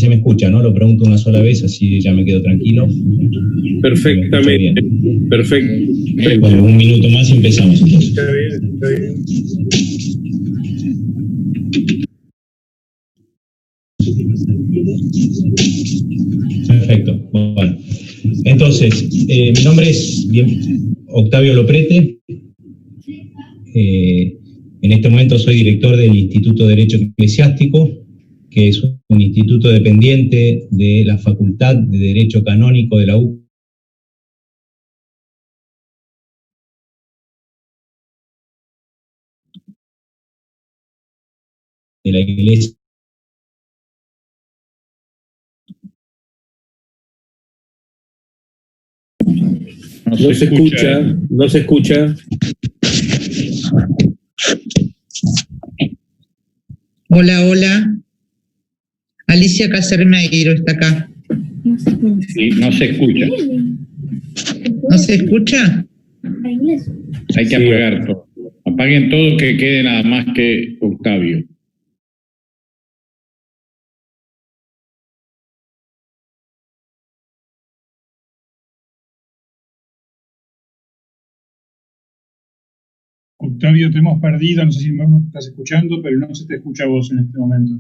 se me escucha, ¿no? Lo pregunto una sola vez, así ya me quedo tranquilo. Perfectamente. Perfecto. Bueno, un minuto más y empezamos entonces. Está bien, está bien. Perfecto. Bueno, entonces, mi nombre es Octavio Loprete. En este momento soy director del Instituto de Derecho Eclesiástico, que es un instituto dependiente de la Facultad de Derecho Canónico de la U. De la Iglesia. No se escucha, no se escucha. Hola, hola. Alicia Casermeiro está acá. Sí, no se escucha. ¿No se escucha? Hay que apagar todo. Apaguen todo, que quede nada más que Octavio. Octavio, te hemos perdido, no sé si me estás escuchando, pero no se te escucha a vos en este momento.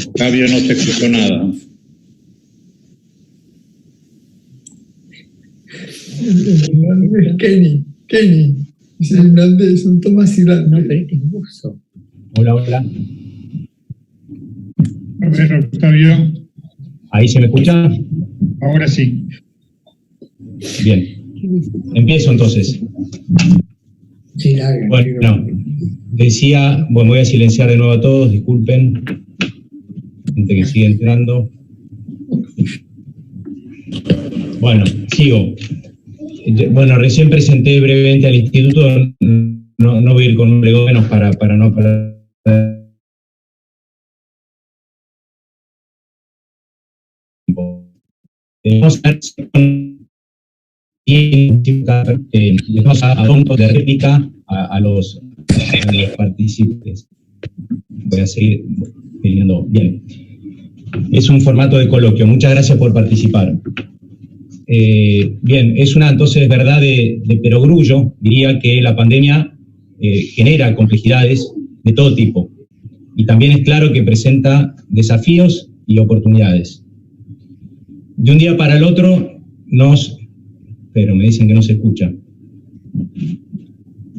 Octavio no se escuchó nada. Es Kenny. Es Hernández, son Tomás Irán. No, pero este es Buzo. Hola, hola. A ver, Octavio. ¿Ahí se me escucha? Ahora sí. Bien. Empiezo entonces. Sí, larga. Bueno, decía, bueno, voy a silenciar de nuevo a todos, disculpen. Gente que sigue entrando. Bueno, sigo. Bueno, recién presenté brevemente al instituto, no voy a ir con un legómenos para no parar. Dejamos a punto de réplica a los participantes. Voy a seguir pidiendo. Bien. Es un formato de coloquio. Muchas gracias por participar. Bien, es una entonces verdad de perogrullo. Diría que la pandemia genera complejidades de todo tipo. Y también es claro que presenta desafíos y oportunidades. De un día para el otro pero me dicen que no se escucha.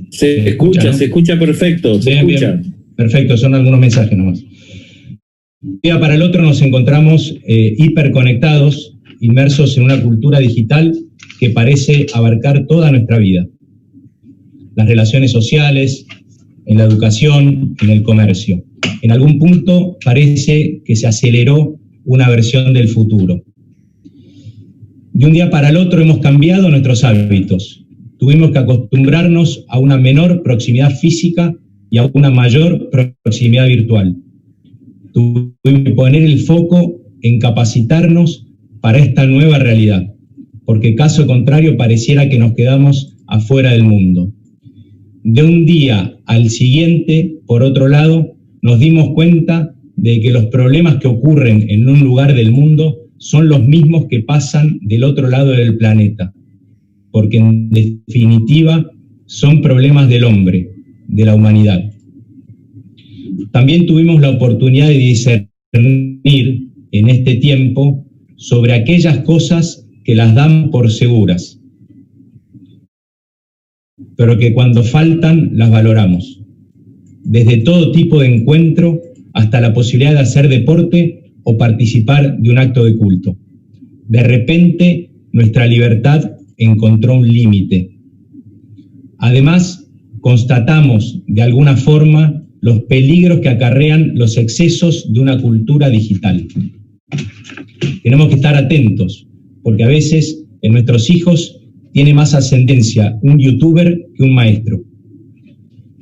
Se escucha, ¿no? Se escucha perfecto, se escucha. Bien. Perfecto, son algunos mensajes nomás. De un día para el otro nos encontramos hiperconectados, inmersos en una cultura digital que parece abarcar toda nuestra vida. Las relaciones sociales, en la educación, en el comercio. En algún punto parece que se aceleró una versión del futuro. De un día para el otro hemos cambiado nuestros hábitos. Tuvimos que acostumbrarnos a una menor proximidad física y a una mayor proximidad virtual. Tuvimos que poner el foco en capacitarnos para esta nueva realidad, porque caso contrario pareciera que nos quedamos afuera del mundo. De un día al siguiente, por otro lado, nos dimos cuenta de que los problemas que ocurren en un lugar del mundo son los mismos que pasan del otro lado del planeta, porque en definitiva son problemas del hombre, de la humanidad. También tuvimos la oportunidad de discernir en este tiempo sobre aquellas cosas que las dan por seguras, pero que cuando faltan las valoramos. Desde todo tipo de encuentro hasta la posibilidad de hacer deporte o participar de un acto de culto. De repente, nuestra libertad encontró un límite. Además, constatamos de alguna forma los peligros que acarrean los excesos de una cultura digital. Tenemos que estar atentos, porque a veces en nuestros hijos tiene más ascendencia un youtuber que un maestro.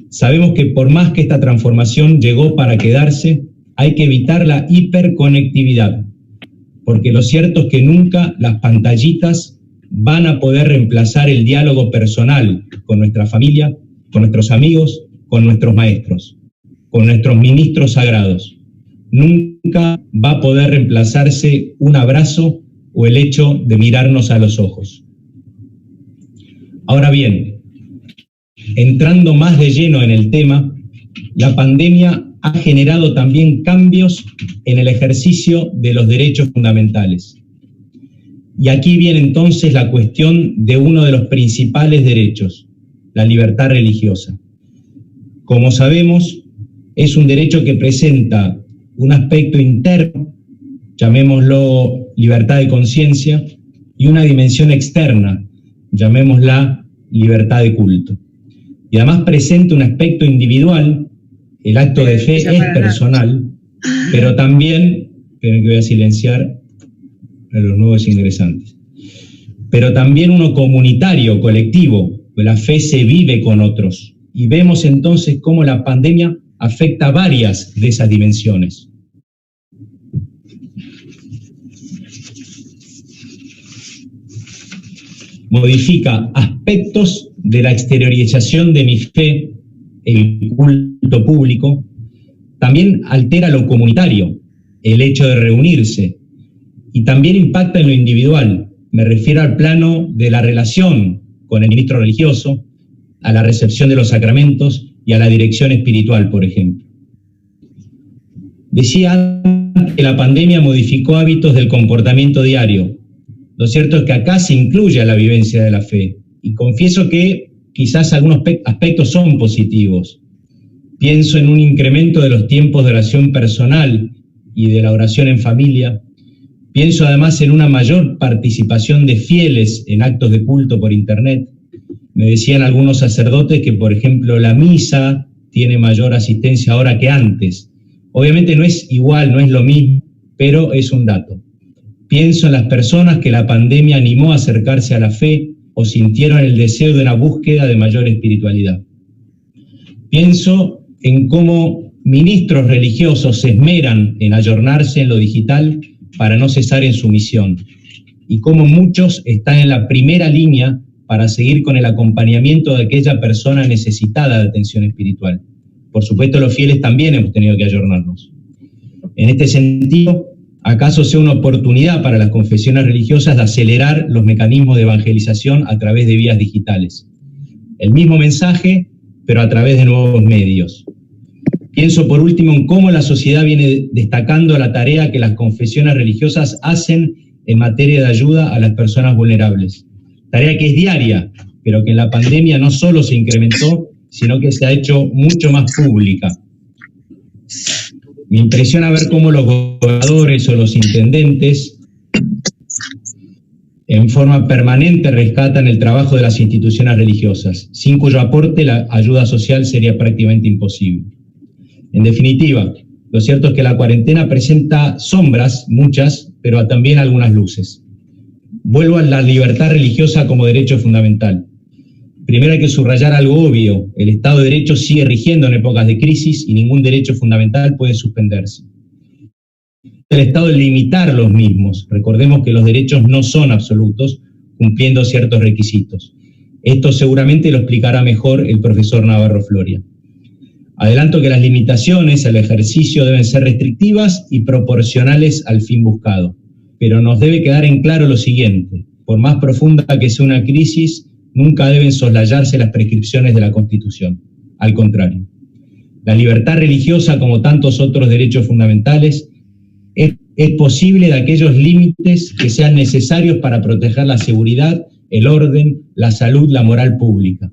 Sabemos que por más que esta transformación llegó para quedarse, hay que evitar la hiperconectividad, porque lo cierto es que nunca las pantallitas van a poder reemplazar el diálogo personal con nuestra familia, con nuestros amigos, con nuestros maestros, con nuestros ministros sagrados. Nunca va a poder reemplazarse un abrazo o el hecho de mirarnos a los ojos. Ahora bien, entrando más de lleno en el tema, la pandemia ha generado también cambios en el ejercicio de los derechos fundamentales. Y aquí viene entonces la cuestión de uno de los principales derechos, la libertad religiosa. Como sabemos, es un derecho que presenta un aspecto interno, llamémoslo libertad de conciencia, y una dimensión externa, llamémosla libertad de culto. Y además presenta un aspecto individual, el acto de fe es personal, pero también, esperen que voy a silenciar a los nuevos ingresantes, pero también uno comunitario, colectivo, pues la fe se vive con otros. Y vemos entonces cómo la pandemia afecta varias de esas dimensiones. Modifica aspectos de la exteriorización de mi fe, el culto público, también altera lo comunitario, el hecho de reunirse, y también impacta en lo individual. Me refiero al plano de la relación con el ministro religioso, a la recepción de los sacramentos y a la dirección espiritual, por ejemplo. Decía antes que la pandemia modificó hábitos del comportamiento diario. Lo cierto es que acá se incluye a la vivencia de la fe, y confieso que quizás algunos aspectos son positivos. Pienso en un incremento de los tiempos de oración personal y de la oración en familia. Pienso además en una mayor participación de fieles en actos de culto por internet. Me decían algunos sacerdotes que, por ejemplo, la misa tiene mayor asistencia ahora que antes. Obviamente no es igual, no es lo mismo, pero es un dato. Pienso en las personas que la pandemia animó a acercarse a la fe o sintieron el deseo de una búsqueda de mayor espiritualidad. Pienso en cómo ministros religiosos se esmeran en ayornarse en lo digital para no cesar en su misión, y cómo muchos están en la primera línea para seguir con el acompañamiento de aquella persona necesitada de atención espiritual. Por supuesto, los fieles también hemos tenido que ayornarnos. En este sentido, ¿acaso sea una oportunidad para las confesiones religiosas de acelerar los mecanismos de evangelización a través de vías digitales? El mismo mensaje, pero a través de nuevos medios. Pienso por último en cómo la sociedad viene destacando la tarea que las confesiones religiosas hacen en materia de ayuda a las personas vulnerables. Tarea que es diaria, pero que en la pandemia no solo se incrementó, sino que se ha hecho mucho más pública. Me impresiona ver cómo los gobernadores o los intendentes en forma permanente rescatan el trabajo de las instituciones religiosas, sin cuyo aporte la ayuda social sería prácticamente imposible. En definitiva, lo cierto es que la cuarentena presenta sombras, muchas, pero también algunas luces. Vuelvo a la libertad religiosa como derecho fundamental. Primero hay que subrayar algo obvio: el Estado de Derecho sigue rigiendo en épocas de crisis y ningún derecho fundamental puede suspenderse. El Estado de limitar los mismos. Recordemos que los derechos no son absolutos, cumpliendo ciertos requisitos. Esto seguramente lo explicará mejor el profesor Navarro Floria. Adelanto que las limitaciones al ejercicio deben ser restrictivas y proporcionales al fin buscado. Pero nos debe quedar en claro lo siguiente: por más profunda que sea una crisis, nunca deben soslayarse las prescripciones de la Constitución. Al contrario, la libertad religiosa, como tantos otros derechos fundamentales, es posible de aquellos límites que sean necesarios para proteger la seguridad, el orden, la salud, la moral pública.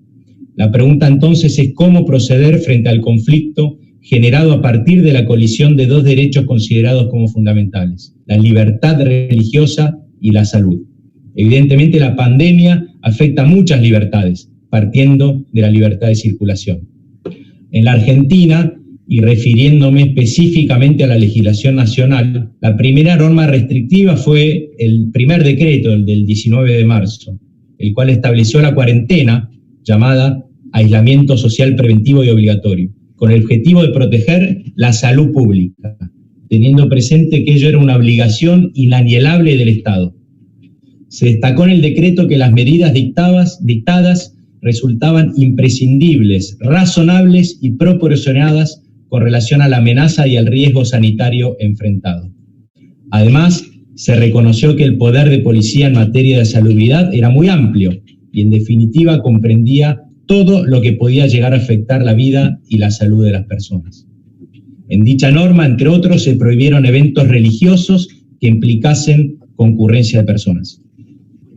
La pregunta entonces es cómo proceder frente al conflicto generado a partir de la colisión de dos derechos considerados como fundamentales: la libertad religiosa y la salud. Evidentemente la pandemia afecta muchas libertades, partiendo de la libertad de circulación. En la Argentina, y refiriéndome específicamente a la legislación nacional, la primera norma restrictiva fue el primer decreto, el del 19 de marzo, el cual estableció la cuarentena, llamada aislamiento social preventivo y obligatorio, con el objetivo de proteger la salud pública, teniendo presente que ello era una obligación inalienable del Estado. Se destacó en el decreto que las medidas dictadas resultaban imprescindibles, razonables y proporcionadas con relación a la amenaza y al riesgo sanitario enfrentado. Además, se reconoció que el poder de policía en materia de salubridad era muy amplio y, en definitiva, comprendía todo lo que podía llegar a afectar la vida y la salud de las personas. En dicha norma, entre otros, se prohibieron eventos religiosos que implicasen concurrencia de personas.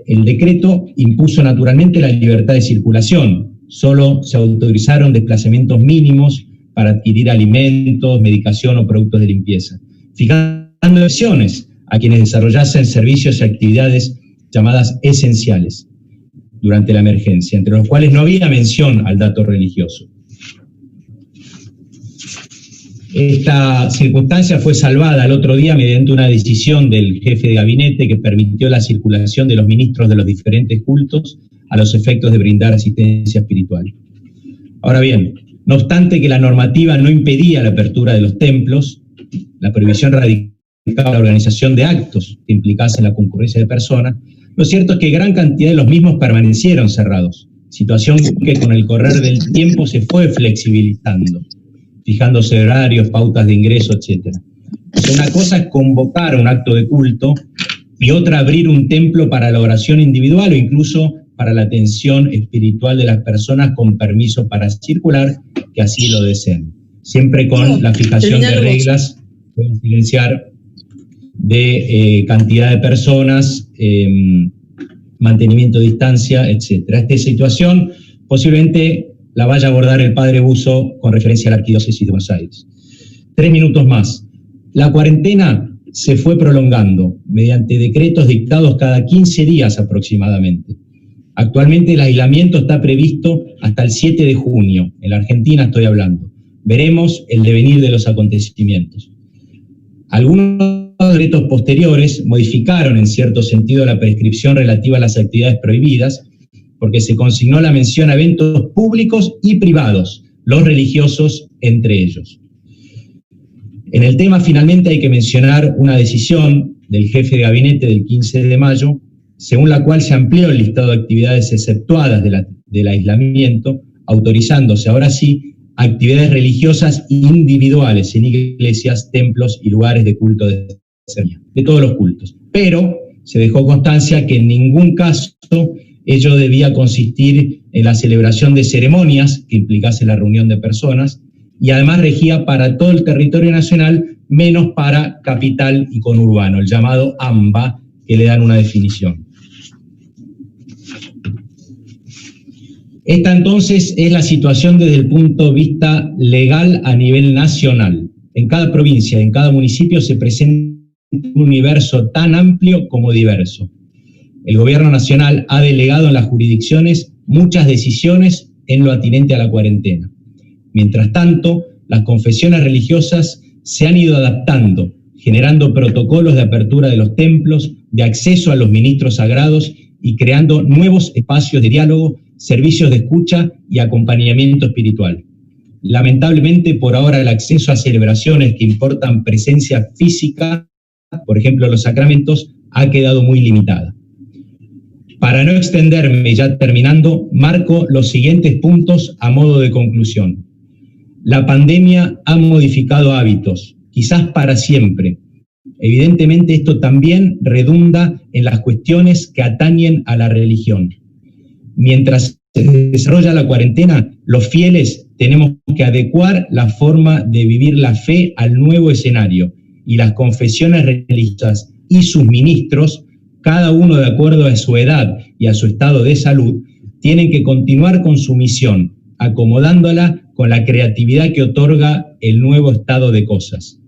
El decreto impuso naturalmente la libertad de circulación. Solo se autorizaron desplazamientos mínimos para adquirir alimentos, medicación o productos de limpieza, fijando excepciones a quienes desarrollasen servicios y actividades llamadas esenciales durante la emergencia, entre los cuales no había mención al dato religioso. Esta circunstancia fue salvada el otro día mediante una decisión del jefe de gabinete que permitió la circulación de los ministros de los diferentes cultos a los efectos de brindar asistencia espiritual. Ahora bien, no obstante que la normativa no impedía la apertura de los templos, la prohibición radicaba la organización de actos que implicasen la concurrencia de personas. Lo cierto es que gran cantidad de los mismos permanecieron cerrados, situación que con el correr del tiempo se fue flexibilizando, fijándose horarios, pautas de ingreso, etc. Una cosa es convocar un acto de culto y otra abrir un templo para la oración individual o incluso para la atención espiritual de las personas con permiso para circular, que así lo deseen. Siempre con la fijación de reglas, pueden silenciar de cantidad de personas, mantenimiento de distancia, etc. Esta situación posiblemente la vaya a abordar el padre Buzo con referencia a la Arquidiócesis de Buenos Aires. 3 minutos más. La cuarentena se fue prolongando mediante decretos dictados cada 15 días aproximadamente. Actualmente el aislamiento está previsto hasta el 7 de junio, en la Argentina estoy hablando. Veremos el devenir de los acontecimientos. Algunos decretos posteriores modificaron en cierto sentido la prescripción relativa a las actividades prohibidas, porque se consignó la mención a eventos públicos y privados, los religiosos entre ellos. En el tema, finalmente, hay que mencionar una decisión del jefe de gabinete del 15 de mayo, según la cual se amplió el listado de actividades exceptuadas del aislamiento, autorizándose ahora sí actividades religiosas individuales en iglesias, templos y lugares de culto de todos los cultos. Pero se dejó constancia que en ningún caso ello debía consistir en la celebración de ceremonias que implicase la reunión de personas y además regía para todo el territorio nacional, menos para capital y conurbano, el llamado AMBA, que le dan una definición. Esta entonces es la situación desde el punto de vista legal a nivel nacional. En cada provincia, en cada municipio se presenta un universo tan amplio como diverso. El Gobierno Nacional ha delegado en las jurisdicciones muchas decisiones en lo atinente a la cuarentena. Mientras tanto, las confesiones religiosas se han ido adaptando, generando protocolos de apertura de los templos, de acceso a los ministros sagrados y creando nuevos espacios de diálogo, servicios de escucha y acompañamiento espiritual. Lamentablemente, por ahora, el acceso a celebraciones que importan presencia física, por ejemplo, los sacramentos, ha quedado muy limitada. Para no extenderme, ya terminando, marco los siguientes puntos a modo de conclusión. La pandemia ha modificado hábitos, quizás para siempre. Evidentemente, esto también redunda en las cuestiones que atañen a la religión. Mientras se desarrolla la cuarentena, los fieles tenemos que adecuar la forma de vivir la fe al nuevo escenario, y las confesiones religiosas y sus ministros, cada uno de acuerdo a su edad y a su estado de salud, tienen que continuar con su misión, acomodándola con la creatividad que otorga el nuevo estado de cosas.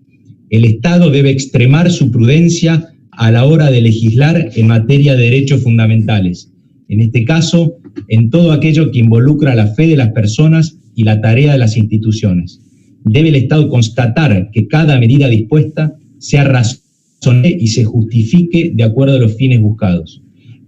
El Estado debe extremar su prudencia a la hora de legislar en materia de derechos fundamentales, en este caso, en todo aquello que involucra la fe de las personas y la tarea de las instituciones. Debe el Estado constatar que cada medida dispuesta sea razonable y se justifique de acuerdo a los fines buscados.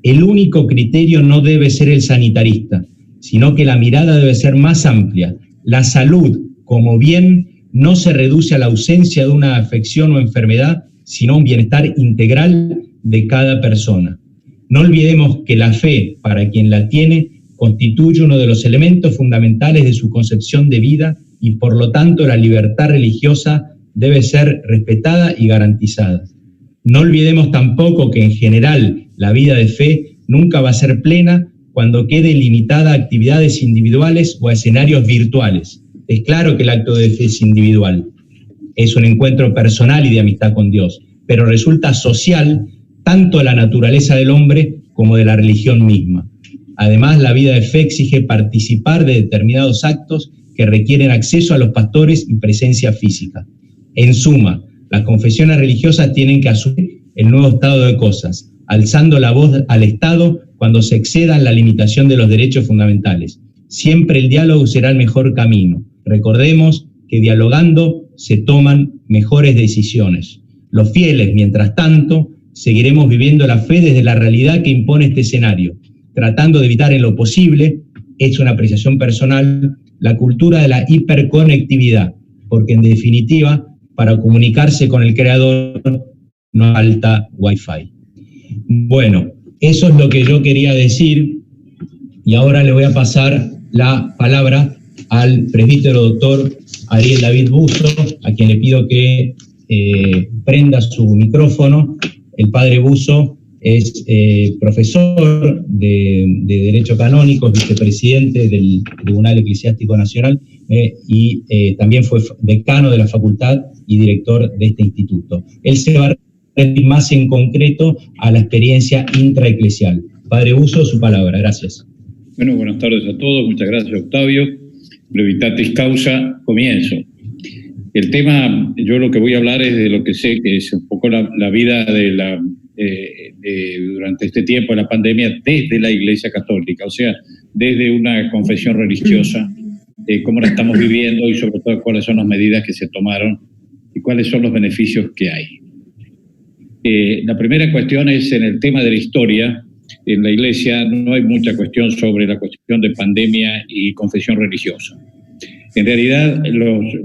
El único criterio no debe ser el sanitarista, sino que la mirada debe ser más amplia. La salud como bien no se reduce a la ausencia de una afección o enfermedad, sino a un bienestar integral de cada persona. No olvidemos que la fe, para quien la tiene, constituye uno de los elementos fundamentales de su concepción de vida y por lo tanto la libertad religiosa debe ser respetada y garantizada. No olvidemos tampoco que en general la vida de fe nunca va a ser plena cuando quede limitada a actividades individuales o a escenarios virtuales. Es claro que el acto de fe es individual, es un encuentro personal y de amistad con Dios, pero resulta social tanto la naturaleza del hombre como de la religión misma. Además, la vida de fe exige participar de determinados actos que requieren acceso a los pastores y presencia física. En suma, las confesiones religiosas tienen que asumir el nuevo estado de cosas, alzando la voz al Estado cuando se excedan la limitación de los derechos fundamentales. Siempre el diálogo será el mejor camino. Recordemos que dialogando se toman mejores decisiones. Los fieles, mientras tanto, seguiremos viviendo la fe desde la realidad que impone este escenario, tratando de evitar en lo posible, es una apreciación personal, la cultura de la hiperconectividad, porque en definitiva, para comunicarse con el Creador no falta Wi-Fi. Bueno, eso es lo que yo quería decir y ahora le voy a pasar la palabra al presbítero doctor Ariel David Busso, a quien le pido que prenda su micrófono. El padre Busso es profesor de Derecho Canónico, vicepresidente del Tribunal Eclesiástico Nacional y también fue decano de la facultad y director de este instituto. Él se va a referir más en concreto a la experiencia intraeclesial. Padre Busso, su palabra. Gracias. Bueno, buenas tardes a todos. Muchas gracias, Octavio. Brevitatis causa, comienzo. El tema, yo lo que voy a hablar es de lo que sé, que es un poco la vida de durante este tiempo de la pandemia desde la Iglesia Católica, o sea, desde una confesión religiosa, cómo la estamos viviendo y sobre todo cuáles son las medidas que se tomaron y cuáles son los beneficios que hay. La primera cuestión es en el tema de la historia. En la Iglesia no hay mucha cuestión sobre la cuestión de pandemia y confesión religiosa. En realidad,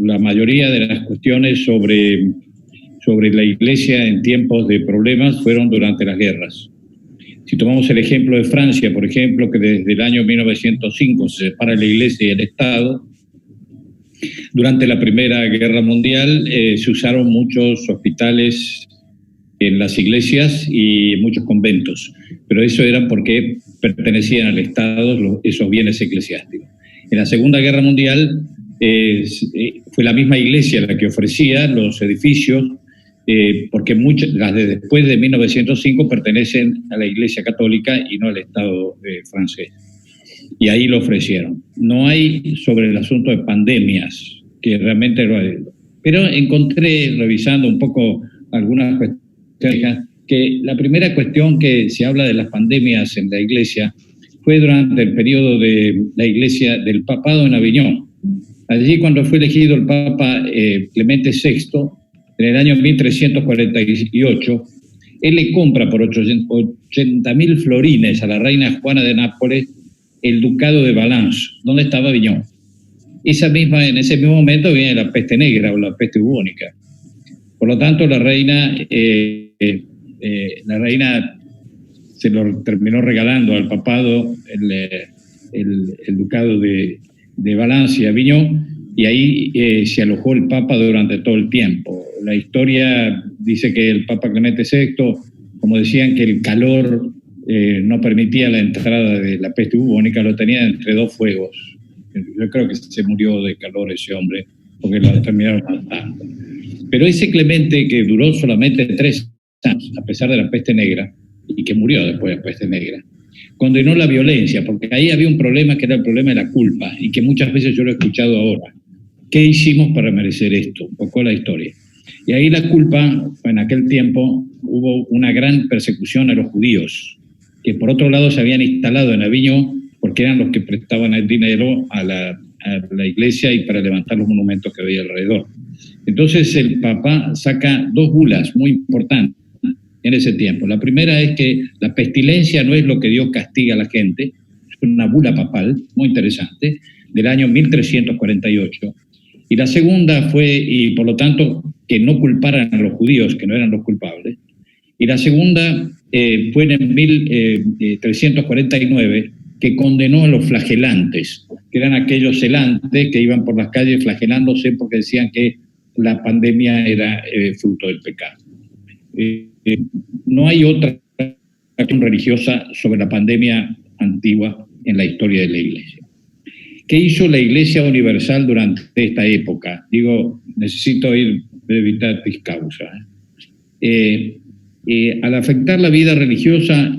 la mayoría de las cuestiones sobre la Iglesia en tiempos de problemas fueron durante las guerras. Si tomamos el ejemplo de Francia, por ejemplo, que desde el año 1905 se separa la Iglesia y el Estado, durante la Primera Guerra Mundial se usaron muchos hospitales en las iglesias y muchos conventos, pero eso era porque pertenecían al Estado esos bienes eclesiásticos. En la Segunda Guerra Mundial fue la misma iglesia la que ofrecía los edificios, porque muchas, las de después de 1905 pertenecen a la Iglesia Católica y no al Estado francés. Y ahí lo ofrecieron. No hay sobre el asunto de pandemias, que realmente lo hay. Pero encontré, revisando un poco algunas cuestiones, que la primera cuestión que se habla de las pandemias en la Iglesia fue durante el periodo de la Iglesia del Papado en Aviñón. Allí, cuando fue elegido el Papa Clemente VI, en el año 1348, él le compra por 80.000 florines a la reina Juana de Nápoles el ducado de Valence, donde estaba Aviñón. En ese mismo momento viene la peste negra o la peste bubónica. Por lo tanto, la reina se lo terminó regalando al papado el ducado de Valence y Aviñón, y ahí se alojó el Papa durante todo el tiempo. La historia dice que el Papa Clemente VI, como decían que el calor no permitía la entrada de la peste bubónica, lo tenía entre dos fuegos. Yo creo que se murió de calor ese hombre, porque lo terminaron matando. Pero ese Clemente, que duró solamente 3 años, a pesar de la peste negra, y que murió después de la peste negra, condenó la violencia, porque ahí había un problema que era el problema de la culpa, y que muchas veces yo lo he escuchado ahora. ¿Qué hicimos para merecer esto? Un poco la historia. Y ahí la culpa, en aquel tiempo, hubo una gran persecución a los judíos, que por otro lado se habían instalado en Aviñón, porque eran los que prestaban el dinero a la iglesia y para levantar los monumentos que había alrededor. Entonces el Papa saca 2 bulas muy importantes en ese tiempo. La primera es que la pestilencia no es lo que Dios castiga a la gente, es una bula papal muy interesante, del año 1348. Y la segunda fue, y por lo tanto, que no culparan a los judíos, que no eran los culpables. Y la segunda fue en 1349, que condenó a los flagelantes, que eran aquellos celantes que iban por las calles flagelándose porque decían que la pandemia era fruto del pecado. No hay otra acción religiosa sobre la pandemia antigua en la historia de la Iglesia. ¿Qué hizo la Iglesia Universal durante esta época? Digo, necesito ir brevitatis causa. Al afectar la vida religiosa,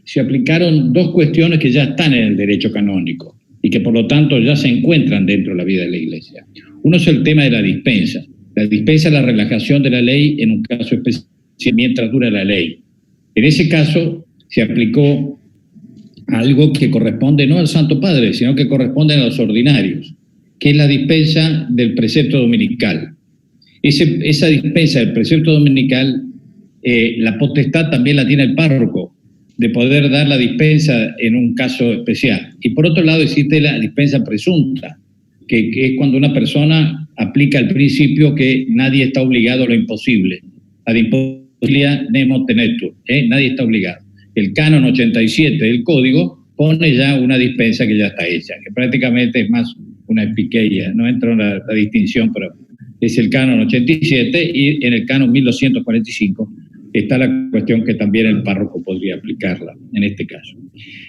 se aplicaron dos cuestiones que ya están en el derecho canónico y que por lo tanto ya se encuentran dentro de la vida de la Iglesia. Uno es el tema de la dispensa. La dispensa es la relajación de la ley en un caso especial mientras dura la ley. En ese caso se aplicó algo que corresponde no al Santo Padre, sino que corresponde a los ordinarios, que es la dispensa del precepto dominical. Esa dispensa del precepto dominical, la potestad también la tiene el párroco, de poder dar la dispensa en un caso especial. Y por otro lado existe la dispensa presunta, que es cuando una persona aplica el principio que nadie está obligado a lo imposible. Ad impossibilia nemo tenetur, nadie está obligado. El canon 87 del Código pone ya una dispensa que ya está hecha, que prácticamente es más una epiqueia, no entra en la distinción, pero es el canon 87, y en el canon 1245 está la cuestión que también el párroco podría aplicarla en este caso.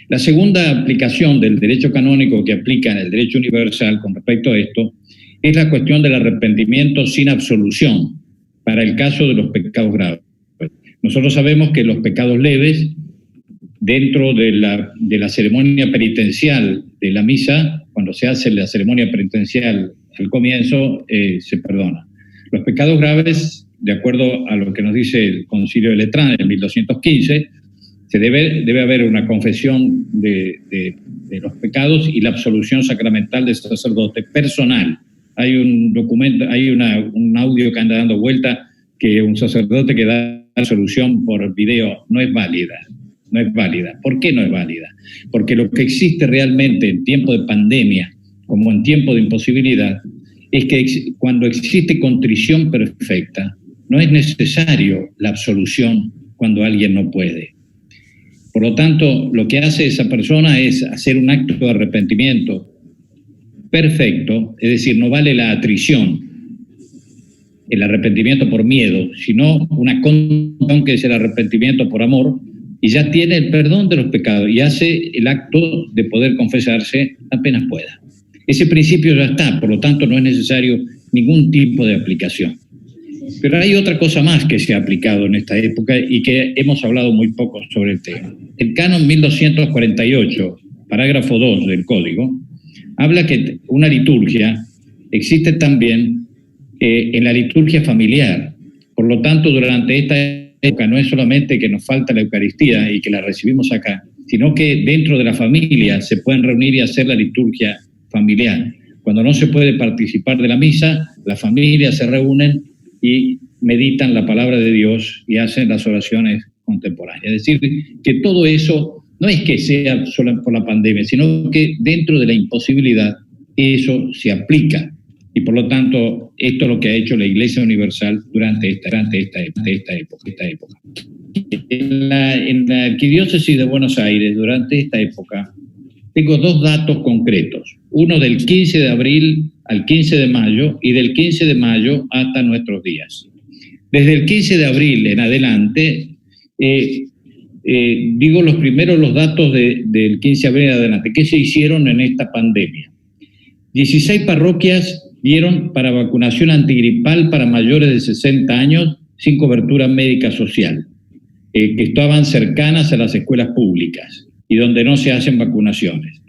La segunda aplicación del derecho canónico que aplica en el derecho universal con respecto a esto es la cuestión del arrepentimiento sin absolución para el caso de los pecados graves. Nosotros sabemos que los pecados leves, dentro de la ceremonia penitencial de la misa, cuando se hace la ceremonia penitencial al comienzo, se perdona. Los pecados graves, de acuerdo a lo que nos dice el Concilio de Letrán en 1215, debe haber una confesión de los pecados y la absolución sacramental del sacerdote personal. Hay un documento, hay un audio que anda dando vuelta que un sacerdote que da absolución por video no es válida. No es válida. ¿Por qué no es válida? Porque lo que existe realmente en tiempo de pandemia, como en tiempo de imposibilidad, es que cuando existe contrición perfecta, no es necesario la absolución cuando alguien no puede. Por lo tanto, lo que hace esa persona es hacer un acto de arrepentimiento perfecto, es decir, no vale la atrición, el arrepentimiento por miedo, sino una condición que es el arrepentimiento por amor, y ya tiene el perdón de los pecados y hace el acto de poder confesarse apenas pueda. Ese principio ya está, por lo tanto no es necesario ningún tipo de aplicación. Pero hay otra cosa más que se ha aplicado en esta época y que hemos hablado muy poco sobre el tema. El canon 1248, parágrafo 2 del Código, habla que una liturgia existe también en la liturgia familiar. Por lo tanto, durante esta época no es solamente que nos falta la Eucaristía y que la recibimos acá, sino que dentro de la familia se pueden reunir y hacer la liturgia familiar. Cuando no se puede participar de la misa, las familias se reúnen y meditan la palabra de Dios y hacen las oraciones contemporáneas. Es decir, que todo eso no es que sea solo por la pandemia, sino que dentro de la imposibilidad eso se aplica. Y por lo tanto, esto es lo que ha hecho la Iglesia Universal durante esta época. En la Arquidiócesis de Buenos Aires, durante esta época, tengo dos datos concretos. Uno del 15 de abril al 15 de mayo y del 15 de mayo hasta nuestros días. Desde el 15 de abril en adelante, digo los datos del 15 de abril en adelante. ¿Qué se hicieron en esta pandemia? 16 parroquias dieron para vacunación antigripal para mayores de 60 años sin cobertura médica social, que estaban cercanas a las escuelas públicas y donde no se hacen vacunaciones.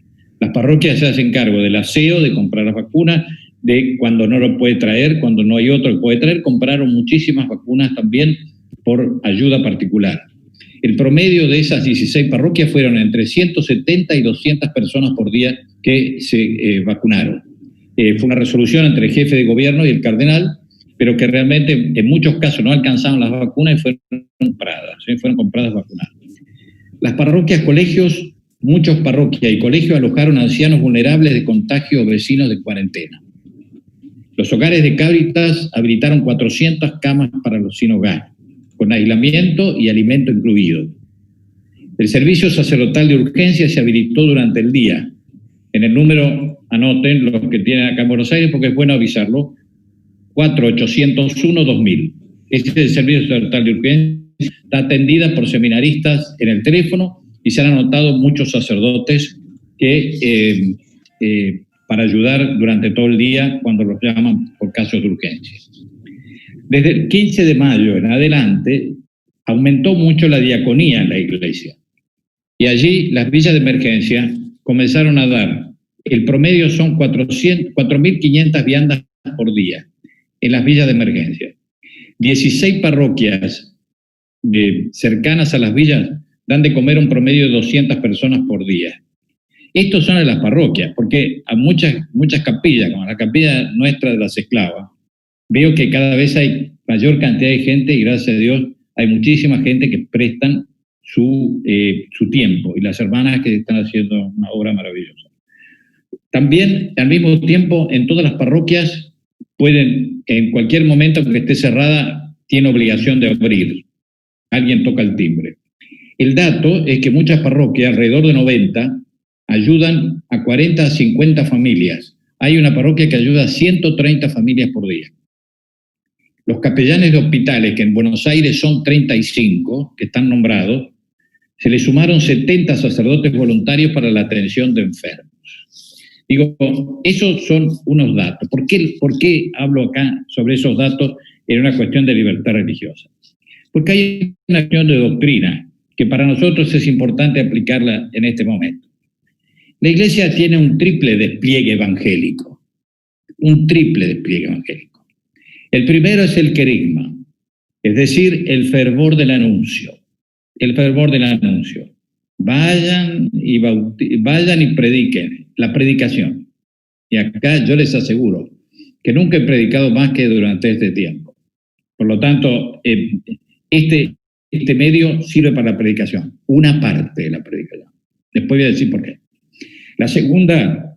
Las parroquias se hacen cargo del aseo, de comprar las vacunas, de cuando no lo puede traer, cuando no hay otro que puede traer, compraron muchísimas vacunas también por ayuda particular. El promedio de esas 16 parroquias fueron entre 170 y 200 personas por día que se vacunaron. Fue una resolución entre el jefe de gobierno y el cardenal, pero que realmente en muchos casos no alcanzaron las vacunas y fueron compradas vacunadas. Las parroquias, colegios, muchas parroquias y colegios alojaron ancianos vulnerables de contagio o vecinos de cuarentena. Los hogares de Cáritas habilitaron 400 camas para los sin hogar, con aislamiento y alimento incluido. El servicio sacerdotal de urgencia se habilitó durante el día. En el número, anoten los que tienen acá en Buenos Aires, porque es bueno avisarlo, 4801-2000. Este es el servicio sacerdotal de urgencia. Está atendida por seminaristas en el teléfono y se han anotado muchos sacerdotes que para ayudar durante todo el día cuando los llaman por casos de urgencia. Desde el 15 de mayo en adelante aumentó mucho la diaconía en la iglesia y allí las villas de emergencia comenzaron a dar, el promedio son 4.500 viandas por día en las villas de emergencia. 16 parroquias cercanas a las villas dan de comer un promedio de 200 personas por día. Estos son de las parroquias, porque a muchas capillas, como la capilla nuestra de las esclavas, veo que cada vez hay mayor cantidad de gente y gracias a Dios hay muchísima gente que prestan su tiempo y las hermanas que están haciendo una obra maravillosa. También, al mismo tiempo, en todas las parroquias pueden, en cualquier momento que esté cerrada, tiene obligación de abrir. Alguien toca el timbre. El dato es que muchas parroquias, alrededor de 90, ayudan a 40 a 50 familias. Hay una parroquia que ayuda a 130 familias por día. Los capellanes de hospitales, que en Buenos Aires son 35, que están nombrados, se le sumaron 70 sacerdotes voluntarios para la atención de enfermos. Digo, esos son unos datos. ¿Por qué hablo acá sobre esos datos en una cuestión de libertad religiosa? Porque hay una cuestión de doctrina que para nosotros es importante aplicarla en este momento. La Iglesia tiene un triple despliegue evangélico. Un triple despliegue evangélico. El primero es el querigma, es decir, el fervor del anuncio. El fervor del anuncio. Vayan y prediquen, la predicación. Y acá yo les aseguro que nunca he predicado más que durante este tiempo. Por lo tanto, este medio sirve para la predicación, una parte de la predicación. Después voy a decir por qué.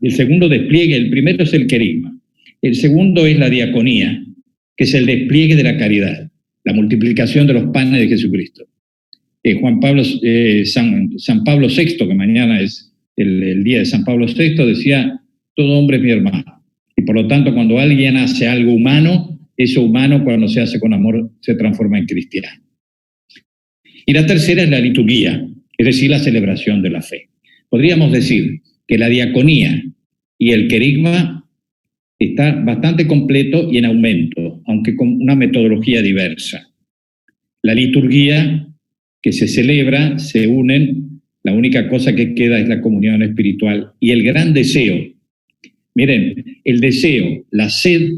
El segundo despliegue, el primero es el querigma. El segundo es la diaconía, que es el despliegue de la caridad, la multiplicación de los panes de Jesucristo. San Pablo VI, que mañana es el día de San Pablo VI, decía, todo hombre es mi hermano. Y por lo tanto, cuando alguien hace algo humano, eso humano, cuando se hace con amor, se transforma en cristiano. Y la tercera es la liturgia, es decir, la celebración de la fe. Podríamos decir que la diaconía y el querigma está bastante completo y en aumento, aunque con una metodología diversa. La liturgia que se celebra, se unen, la única cosa que queda es la comunión espiritual y el gran deseo. Miren, el deseo, la sed,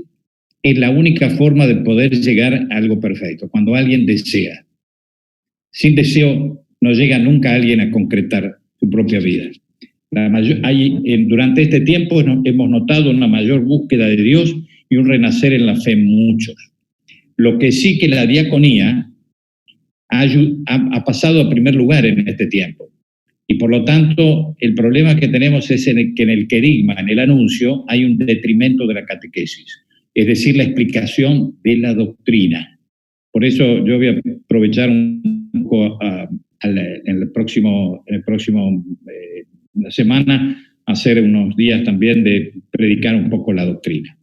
es la única forma de poder llegar a algo perfecto, cuando alguien desea. Sin deseo no llega nunca alguien a concretar su propia vida. Durante este tiempo hemos notado una mayor búsqueda de Dios y un renacer en la fe en muchos. Lo que sí que la diaconía ha pasado a primer lugar en este tiempo. Y por lo tanto, el problema que tenemos es que en el querigma, en el anuncio, hay un detrimento de la catequesis, es decir, la explicación de la doctrina. Por eso yo voy a aprovechar un poco en el próximo la semana, hacer unos días también de predicar un poco la doctrina.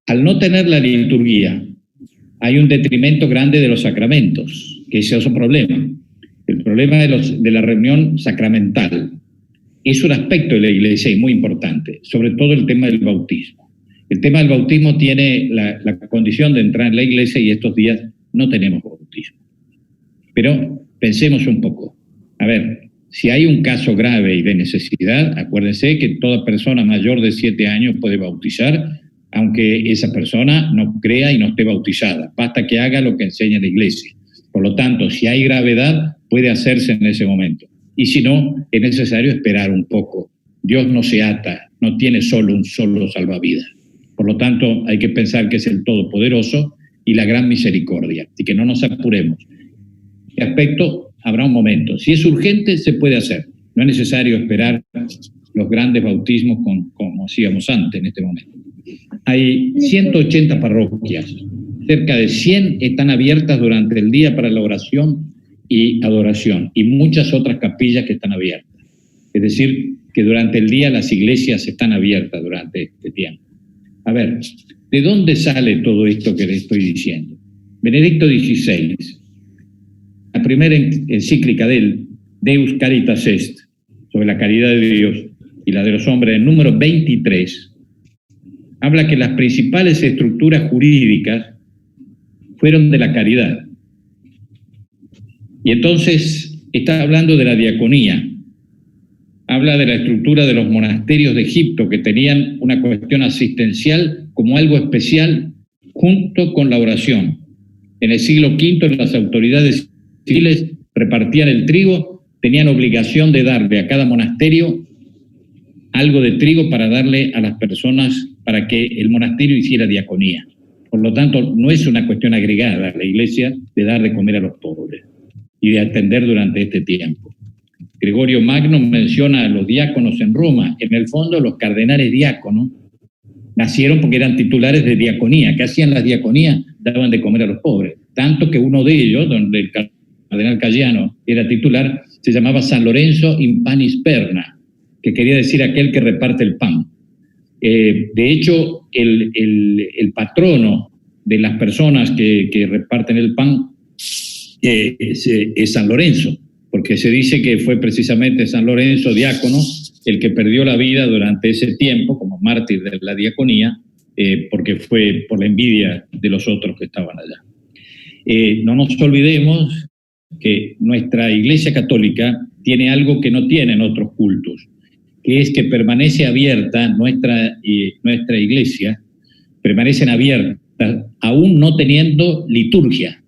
Al no tener la liturgia, hay un detrimento grande de los sacramentos, que ese es otro problema. El problema de la reunión sacramental es un aspecto de la Iglesia y muy importante, sobre todo el tema del bautismo. El tema del bautismo tiene la condición de entrar en la Iglesia y estos días no tenemos bautismo. Pero pensemos un poco. A ver, si hay un caso grave y de necesidad, acuérdense que toda persona mayor de 7 años puede bautizar, aunque esa persona no crea y no esté bautizada. Basta que haga lo que enseña la Iglesia. Por lo tanto, si hay gravedad, puede hacerse en ese momento. Y si no, es necesario esperar un poco. Dios no se ata, no tiene solo un solo salvavidas. Por lo tanto, hay que pensar que es el Todopoderoso y la gran misericordia, y que no nos apuremos. En este aspecto habrá un momento. Si es urgente, se puede hacer. No es necesario esperar los grandes bautismos como hacíamos antes en este momento. Hay 180 parroquias cerca de 100 están abiertas durante el día para la oración y adoración, y muchas otras capillas que están abiertas. Es decir, que durante el día las iglesias están abiertas durante este tiempo. A ver, ¿de dónde sale todo esto que le estoy diciendo? Benedicto XVI, la primera encíclica de él, Deus Caritas Est, sobre la caridad de Dios y la de los hombres, el número 23, habla que las principales estructuras jurídicas fueron de la caridad. Y entonces está hablando de la diaconía. Habla de la estructura de los monasterios de Egipto, que tenían una cuestión asistencial como algo especial junto con la oración. En el siglo V, las autoridades civiles repartían el trigo, tenían obligación de darle a cada monasterio algo de trigo para darle a las personas para que el monasterio hiciera diaconía. Por lo tanto, no es una cuestión agregada a la iglesia de dar de comer a los pobres y de atender durante este tiempo. Gregorio Magno menciona a los diáconos en Roma. En el fondo, los cardenales diáconos nacieron porque eran titulares de diaconía. ¿Qué hacían las diaconías? Daban de comer a los pobres. Tanto que uno de ellos, donde el cardenal Cayano era titular, se llamaba San Lorenzo in panis perna, que quería decir aquel que reparte el pan. De hecho, el patrono de las personas que reparten el pan es San Lorenzo, porque se dice que fue precisamente San Lorenzo, diácono, el que perdió la vida durante ese tiempo como mártir de la diaconía, porque fue por la envidia de los otros que estaban allá. No nos olvidemos que nuestra Iglesia Católica tiene algo que no tienen otros cultos, que es que permanece abierta nuestra Iglesia, permanecen abiertas aún no teniendo liturgia,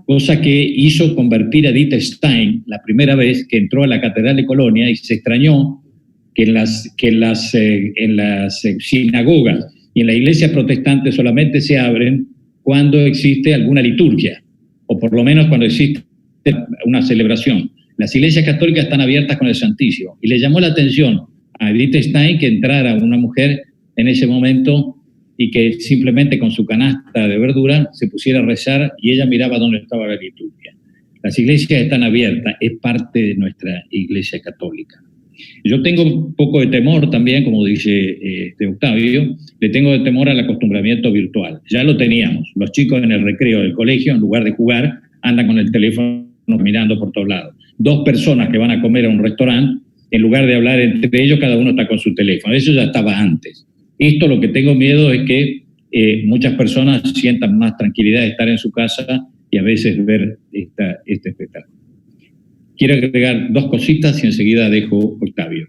cosa que hizo convertir a Edith Stein la primera vez que entró a la Catedral de Colonia, y se extrañó que en las sinagogas y en la iglesia protestante solamente se abren cuando existe alguna liturgia, o por lo menos cuando existe una celebración. Las iglesias católicas están abiertas con el Santísimo, y le llamó la atención a Edith Stein que entrara una mujer en ese momento y que simplemente con su canasta de verdura se pusiera a rezar y ella miraba dónde estaba la liturgia. Las iglesias están abiertas, es parte de nuestra Iglesia Católica. Yo tengo un poco de temor también, como dice Octavio, le tengo de temor al acostumbramiento virtual. Ya lo teníamos. Los chicos en el recreo del colegio, en lugar de jugar, andan con el teléfono mirando por todos lados. Dos personas que van a comer a un restaurante, en lugar de hablar entre ellos, cada uno está con su teléfono. Eso ya estaba antes. Esto, lo que tengo miedo es que muchas personas sientan más tranquilidad de estar en su casa y a veces ver este espectáculo. Quiero agregar dos cositas y enseguida dejo Octavio.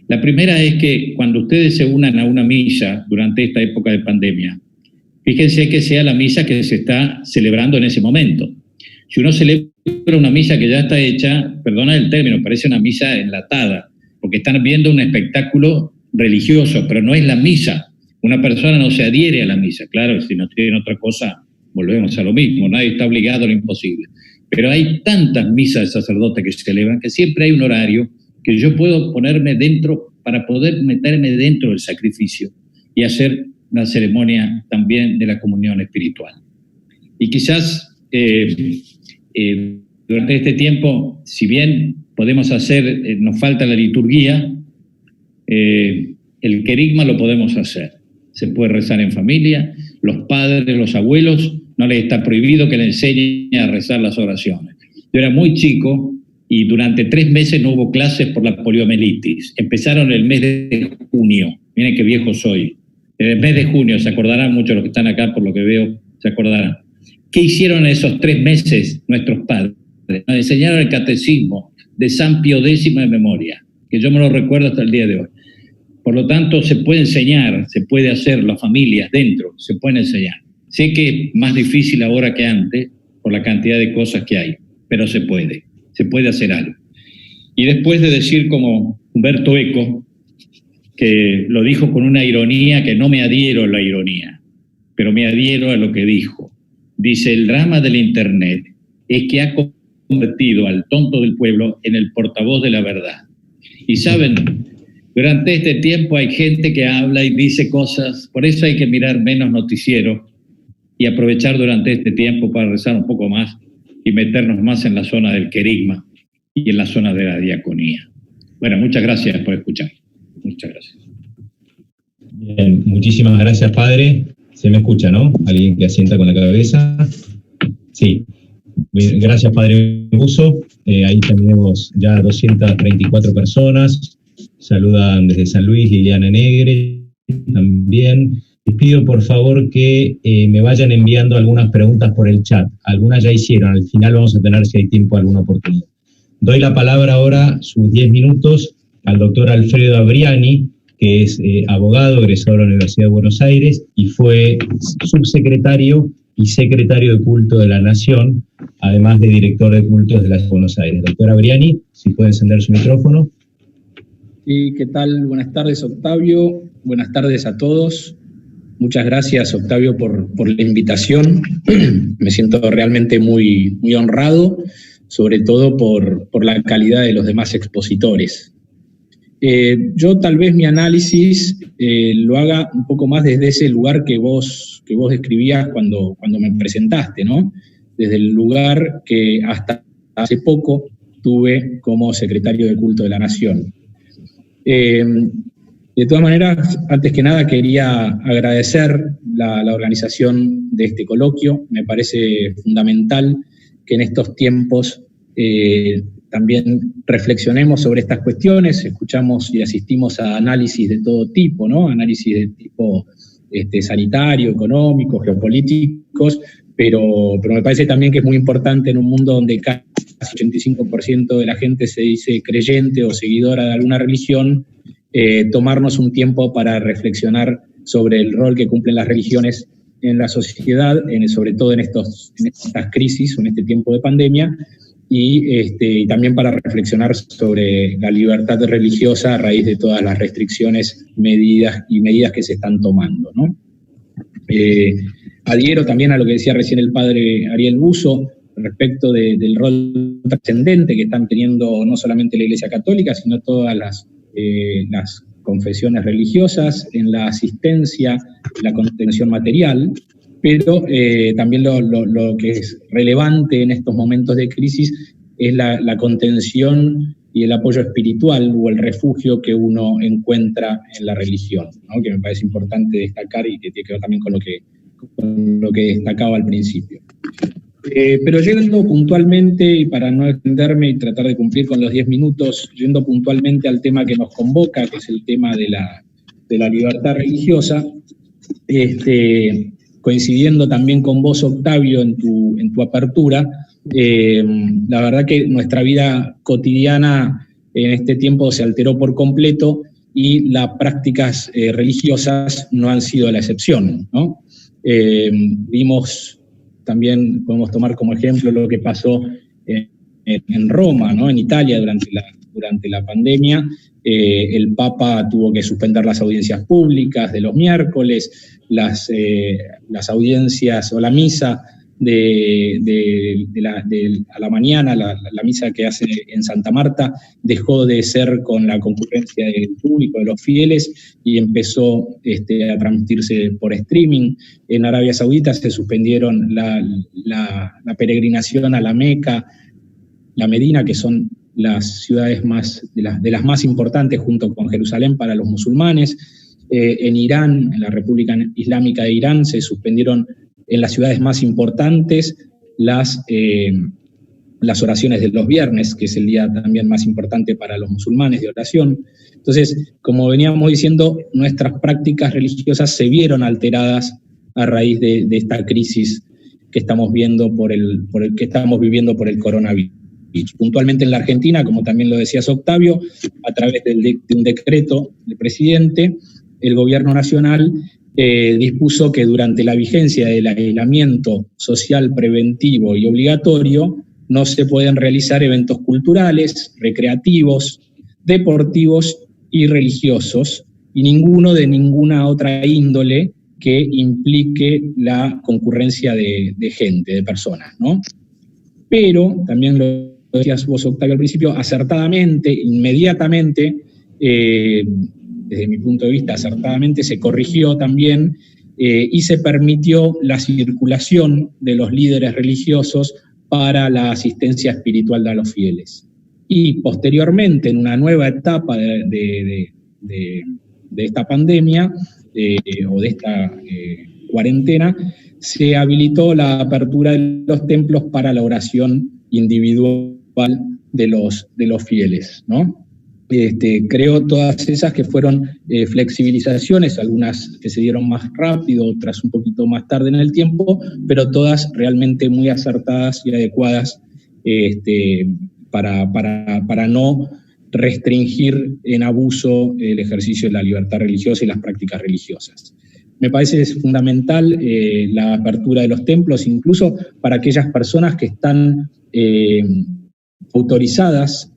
La primera es que cuando ustedes se unan a una misa durante esta época de pandemia, fíjense que sea la misa que se está celebrando en ese momento. Si uno celebra una misa que ya está hecha, perdona el término, parece una misa enlatada, porque están viendo un espectáculo religioso, pero no es la misa. Una persona no se adhiere a la misa. Claro, si no tienen otra cosa, volvemos a lo mismo. Nadie está obligado a lo imposible. Pero hay tantas misas de sacerdotes que se celebran que siempre hay un horario que yo puedo ponerme dentro para poder meterme dentro del sacrificio y hacer la ceremonia también de la comunión espiritual. Y quizás durante este tiempo, si bien podemos hacer, nos falta la liturgia, el querigma lo podemos hacer. Se puede rezar en familia, los padres, los abuelos, no les está prohibido que le enseñen a rezar las oraciones. Yo era muy chico y durante 3 meses no hubo clases por la poliomielitis. Empezaron el mes de junio. Miren qué viejo soy. En el mes de junio, se acordarán muchos los que están acá, por lo que veo, se acordarán. ¿Qué hicieron en esos 3 meses nuestros padres? Nos enseñaron el catecismo de San Pío X de memoria, que yo me lo recuerdo hasta el día de hoy. Por lo tanto, se puede enseñar, se puede hacer, las familias dentro, se pueden enseñar. Sé que es más difícil ahora que antes, por la cantidad de cosas que hay, pero se puede hacer algo. Y después de decir como Humberto Eco, que lo dijo con una ironía que no me adhiero a la ironía, pero me adhiero a lo que dijo. Dice, el drama del Internet es que ha convertido al tonto del pueblo en el portavoz de la verdad. Y saben, durante este tiempo hay gente que habla y dice cosas, por eso hay que mirar menos noticiero y aprovechar durante este tiempo para rezar un poco más y meternos más en la zona del querigma y en la zona de la diaconía. Bueno, muchas gracias por escuchar. Muchas gracias. Bien, muchísimas gracias, padre. Se me escucha, ¿no? Alguien que asienta con la cabeza. Sí. Bien, gracias, padre Buzo. Ahí tenemos ya 234 personas. Saludan desde San Luis Liliana Negre también. Les pido por favor que me vayan enviando algunas preguntas por el chat. Algunas ya hicieron, al final vamos a tener, si hay tiempo, alguna oportunidad. Doy la palabra ahora, sus 10 minutos, al doctor Alfredo Abriani, que es abogado, egresado de la Universidad de Buenos Aires y fue subsecretario y secretario de Culto de la Nación, además de director de cultos de la Ciudad de Buenos Aires. Doctor Abriani, si puede encender su micrófono. Sí, ¿qué tal? Buenas tardes, Octavio. Buenas tardes a todos. Muchas gracias, Octavio, por la invitación. Me siento realmente muy, muy honrado, sobre todo por la calidad de los demás expositores. Yo tal vez mi análisis lo haga un poco más desde ese lugar que vos describías cuando me presentaste, ¿no? Desde el lugar que hasta hace poco tuve como secretario de Culto de la Nación. De todas maneras, antes que nada quería agradecer la organización de este coloquio. Me parece fundamental que en estos tiempos también reflexionemos sobre estas cuestiones, escuchamos y asistimos a análisis de todo tipo, ¿no? Análisis de tipo sanitario, económico, geopolíticos, pero me parece también que es muy importante en un mundo donde casi 85% de la gente se dice creyente o seguidora de alguna religión, tomarnos un tiempo para reflexionar sobre el rol que cumplen las religiones en la sociedad, sobre todo en estas crisis o en este tiempo de pandemia, y también para reflexionar sobre la libertad religiosa a raíz de todas las restricciones, medidas que se están tomando, ¿no? Adhiero también a lo que decía recién el padre Ariel Buzo respecto del rol trascendente que están teniendo no solamente la Iglesia Católica, sino todas las confesiones religiosas en la asistencia, la contención material, pero también lo que es relevante en estos momentos de crisis es la contención y el apoyo espiritual o el refugio que uno encuentra en la religión, ¿no? Que me parece importante destacar y que tiene que ver también con lo que destacaba al principio. Pero yendo puntualmente, y para no extenderme y tratar de cumplir con los 10 minutos, yendo puntualmente al tema que nos convoca, que es el tema de la libertad religiosa, coincidiendo también con vos, Octavio, en tu apertura, la verdad que nuestra vida cotidiana en este tiempo se alteró por completo y las prácticas religiosas no han sido la excepción, ¿no? Vimos también, podemos tomar como ejemplo lo que pasó en Roma, ¿no? En Italia durante la pandemia. El Papa tuvo que suspender las audiencias públicas de los miércoles, las audiencias o la misa a la mañana, la misa que hace en Santa Marta, dejó de ser con la concurrencia del público, de los fieles, y empezó a transmitirse por streaming. En Arabia Saudita se suspendieron la peregrinación a la Meca, la Medina, que son las ciudades de las más importantes junto con Jerusalén para los musulmanes. En Irán, en la República Islámica de Irán, se suspendieron en las ciudades más importantes las oraciones de los viernes, que es el día también más importante para los musulmanes de oración. Entonces, como veníamos diciendo, nuestras prácticas religiosas se vieron alteradas a raíz de esta crisis que estamos viendo que estamos viviendo por el coronavirus. Puntualmente en la Argentina, como también lo decías, Octavio, a través de un decreto del presidente, el gobierno nacional dispuso que durante la vigencia del aislamiento social preventivo y obligatorio no se pueden realizar eventos culturales, recreativos, deportivos y religiosos, y ninguno de ninguna otra índole que implique la concurrencia de gente, de personas, ¿no? Pero, también lo decías vos, Octavio, al principio, acertadamente, inmediatamente, desde mi punto de vista, acertadamente se corrigió también y se permitió la circulación de los líderes religiosos para la asistencia espiritual de los fieles. Y posteriormente, en una nueva etapa de esta pandemia o de esta cuarentena, se habilitó la apertura de los templos para la oración individual de los fieles, ¿no? Creo todas esas que fueron flexibilizaciones, algunas que se dieron más rápido, otras un poquito más tarde en el tiempo, pero todas realmente muy acertadas y adecuadas para no restringir en abuso el ejercicio de la libertad religiosa y las prácticas religiosas. Me parece es fundamental la apertura de los templos, incluso para aquellas personas que están autorizadas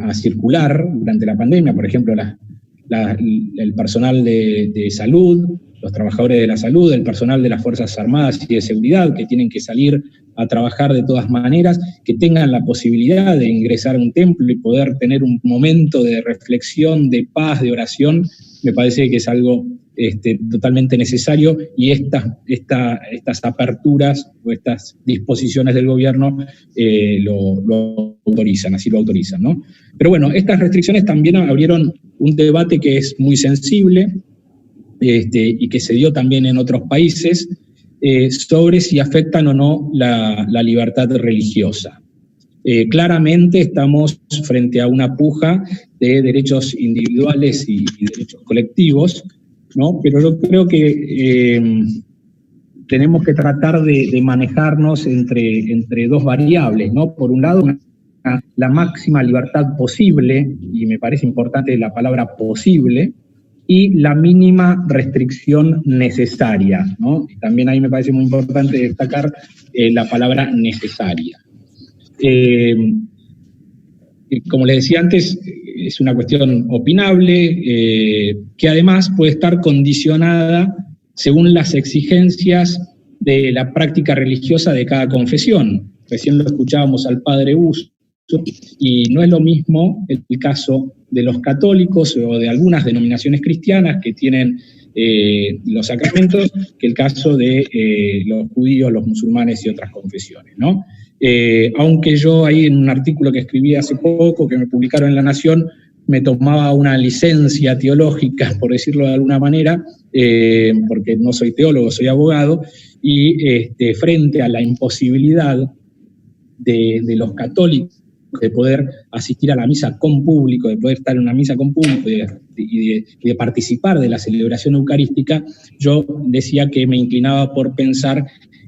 a circular durante la pandemia, por ejemplo, el personal de salud, los trabajadores de la salud, el personal de las Fuerzas Armadas y de Seguridad, que tienen que salir a trabajar de todas maneras, que tengan la posibilidad de ingresar a un templo y poder tener un momento de reflexión, de paz, de oración, me parece que es algo totalmente necesario, y estas aperturas o estas disposiciones del gobierno lo autorizan, así lo autorizan, ¿no? Pero bueno, estas restricciones también abrieron un debate que es muy sensible y que se dio también en otros países sobre si afectan o no la libertad religiosa. Claramente estamos frente a una puja de derechos individuales y derechos colectivos, ¿no? Pero yo creo que tenemos que tratar de manejarnos entre dos variables, ¿no? Por un lado, la máxima libertad posible, y me parece importante la palabra posible, y la mínima restricción necesaria, ¿no? Y también ahí me parece muy importante destacar la palabra necesaria. Como les decía antes, es una cuestión opinable, que además puede estar condicionada según las exigencias de la práctica religiosa de cada confesión. Recién lo escuchábamos al padre Busto, y no es lo mismo el caso de los católicos o de algunas denominaciones cristianas que tienen los sacramentos que el caso de los judíos, los musulmanes y otras confesiones, ¿no? Aunque yo ahí en un artículo que escribí hace poco, que me publicaron en La Nación, me tomaba una licencia teológica, por decirlo de alguna manera, porque no soy teólogo, soy abogado, y frente a la imposibilidad de los católicos de poder asistir a la misa con público, de poder estar en una misa con público y de participar de la celebración eucarística, yo decía que me inclinaba por pensar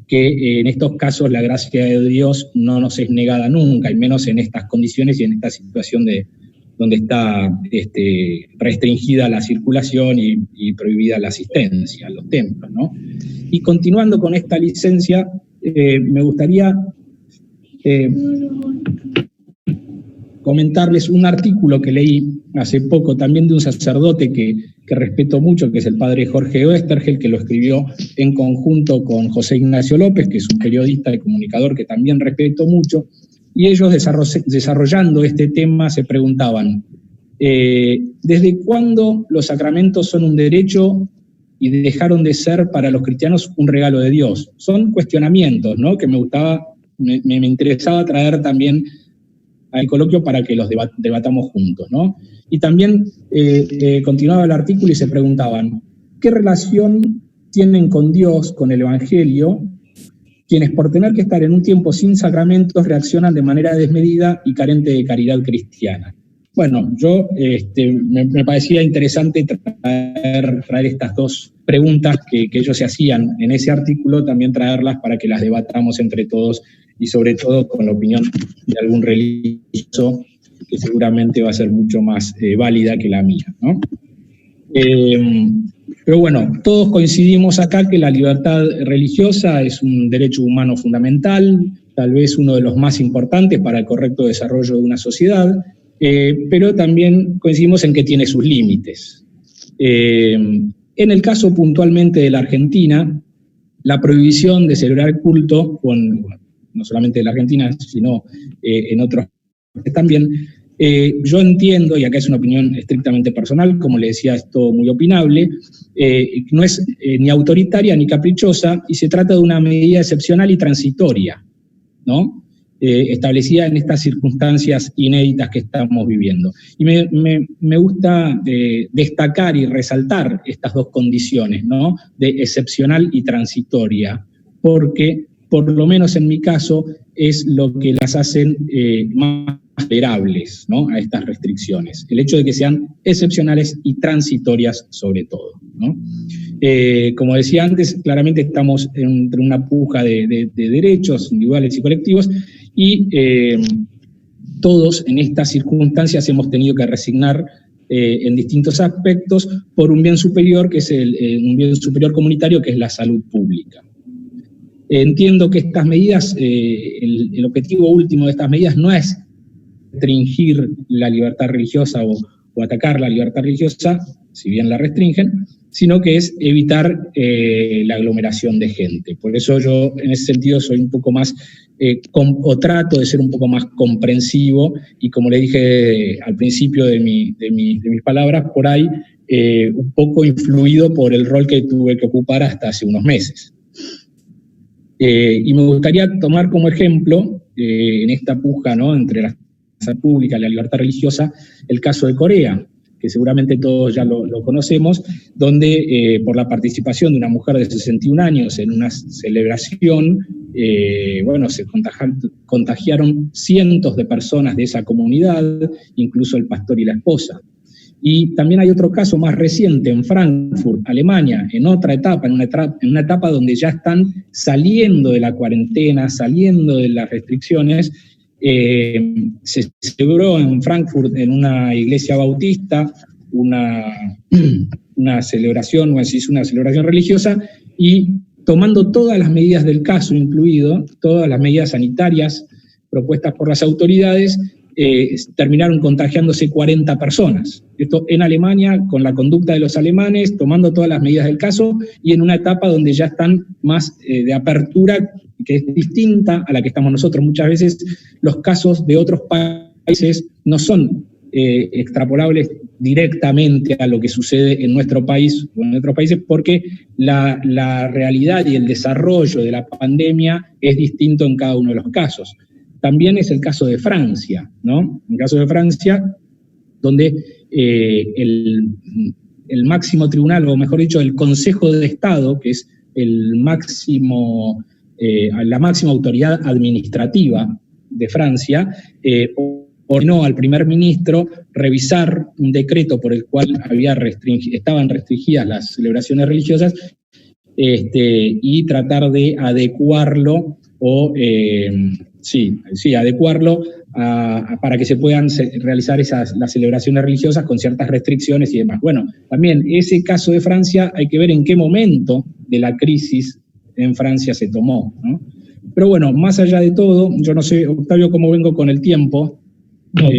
que en estos casos la gracia de Dios no nos es negada nunca, y menos en estas condiciones y en esta situación donde está restringida la circulación y prohibida la asistencia a los templos, ¿no? Y continuando con esta licencia, me gustaría comentarles un artículo que leí hace poco también de un sacerdote que respeto mucho, que es el padre Jorge Oestergel, que lo escribió en conjunto con José Ignacio López, que es un periodista y comunicador que también respeto mucho, y ellos desarrollando este tema se preguntaban, ¿desde cuándo los sacramentos son un derecho y dejaron de ser para los cristianos un regalo de Dios? Son cuestionamientos, ¿no?, que me interesaba traer también al coloquio para que los debatamos juntos, ¿no? Y también continuaba el artículo y se preguntaban, ¿qué relación tienen con Dios, con el Evangelio, quienes por tener que estar en un tiempo sin sacramentos reaccionan de manera desmedida y carente de caridad cristiana? Bueno, yo me parecía interesante traer estas dos preguntas que ellos se hacían en ese artículo, también traerlas para que las debatamos entre todos, y sobre todo con la opinión de algún religioso que seguramente va a ser mucho más válida que la mía, ¿no? Pero bueno, todos coincidimos acá que la libertad religiosa es un derecho humano fundamental, tal vez uno de los más importantes para el correcto desarrollo de una sociedad, pero también coincidimos en que tiene sus límites. En el caso puntualmente de la Argentina, la prohibición de celebrar culto, no solamente de la Argentina, sino en otros también, Yo entiendo, y acá es una opinión estrictamente personal, como le decía, es todo muy opinable, no es ni autoritaria ni caprichosa, y se trata de una medida excepcional y transitoria, ¿no? Establecida en estas circunstancias inéditas que estamos viviendo. Y me gusta destacar y resaltar estas dos condiciones, ¿no? De excepcional y transitoria, porque, por lo menos en mi caso, es lo que las hacen más tolerables, ¿no? A estas restricciones. El hecho de que sean excepcionales y transitorias sobre todo, ¿no? Como decía antes, claramente estamos entre una puja de derechos individuales y colectivos, y todos en estas circunstancias hemos tenido que resignar en distintos aspectos por un bien superior, que es un bien superior comunitario, que es la salud pública. Entiendo que estas medidas, el objetivo último de estas medidas no es restringir la libertad religiosa o atacar la libertad religiosa, si bien la restringen, sino que es evitar la aglomeración de gente. Por eso yo, en ese sentido, soy un poco más, o trato de ser un poco más comprensivo, y como le dije al principio de mis palabras, por ahí, un poco influido por el rol que tuve que ocupar hasta hace unos meses. Y me gustaría tomar como ejemplo, en esta puja, ¿no?, entre la salud pública y la libertad religiosa, el caso de Corea, que seguramente todos ya lo conocemos, donde por la participación de una mujer de 61 años en una celebración, se contagiaron cientos de personas de esa comunidad, incluso el pastor y la esposa. Y también hay otro caso más reciente en Frankfurt, Alemania, en otra etapa, en una etapa donde ya están saliendo de la cuarentena, saliendo de las restricciones. Se celebró en Frankfurt, en una iglesia bautista, una celebración, o se hizo una celebración religiosa, y tomando todas las medidas del caso, incluido todas las medidas sanitarias propuestas por las autoridades, terminaron contagiándose 40 personas. Esto en Alemania, con la conducta de los alemanes, tomando todas las medidas del caso, y en una etapa donde ya están más de apertura, que es distinta a la que estamos nosotros. Muchas veces los casos de otros países no son extrapolables directamente a lo que sucede en nuestro país o en otros países, porque la realidad y el desarrollo de la pandemia es distinto en cada uno de los casos. También es el caso de Francia, ¿no? En el caso de Francia, donde el máximo tribunal, o mejor dicho, el Consejo de Estado, que es la máxima autoridad administrativa de Francia, ordenó al primer ministro revisar un decreto por el cual estaban restringidas las celebraciones religiosas, y tratar de adecuarlo adecuarlo para que se puedan realizar las celebraciones religiosas con ciertas restricciones y demás. Bueno, también ese caso de Francia hay que ver en qué momento de la crisis en Francia se tomó, ¿no? Pero bueno, más allá de todo, yo no sé, Octavio, cómo vengo con el tiempo. No,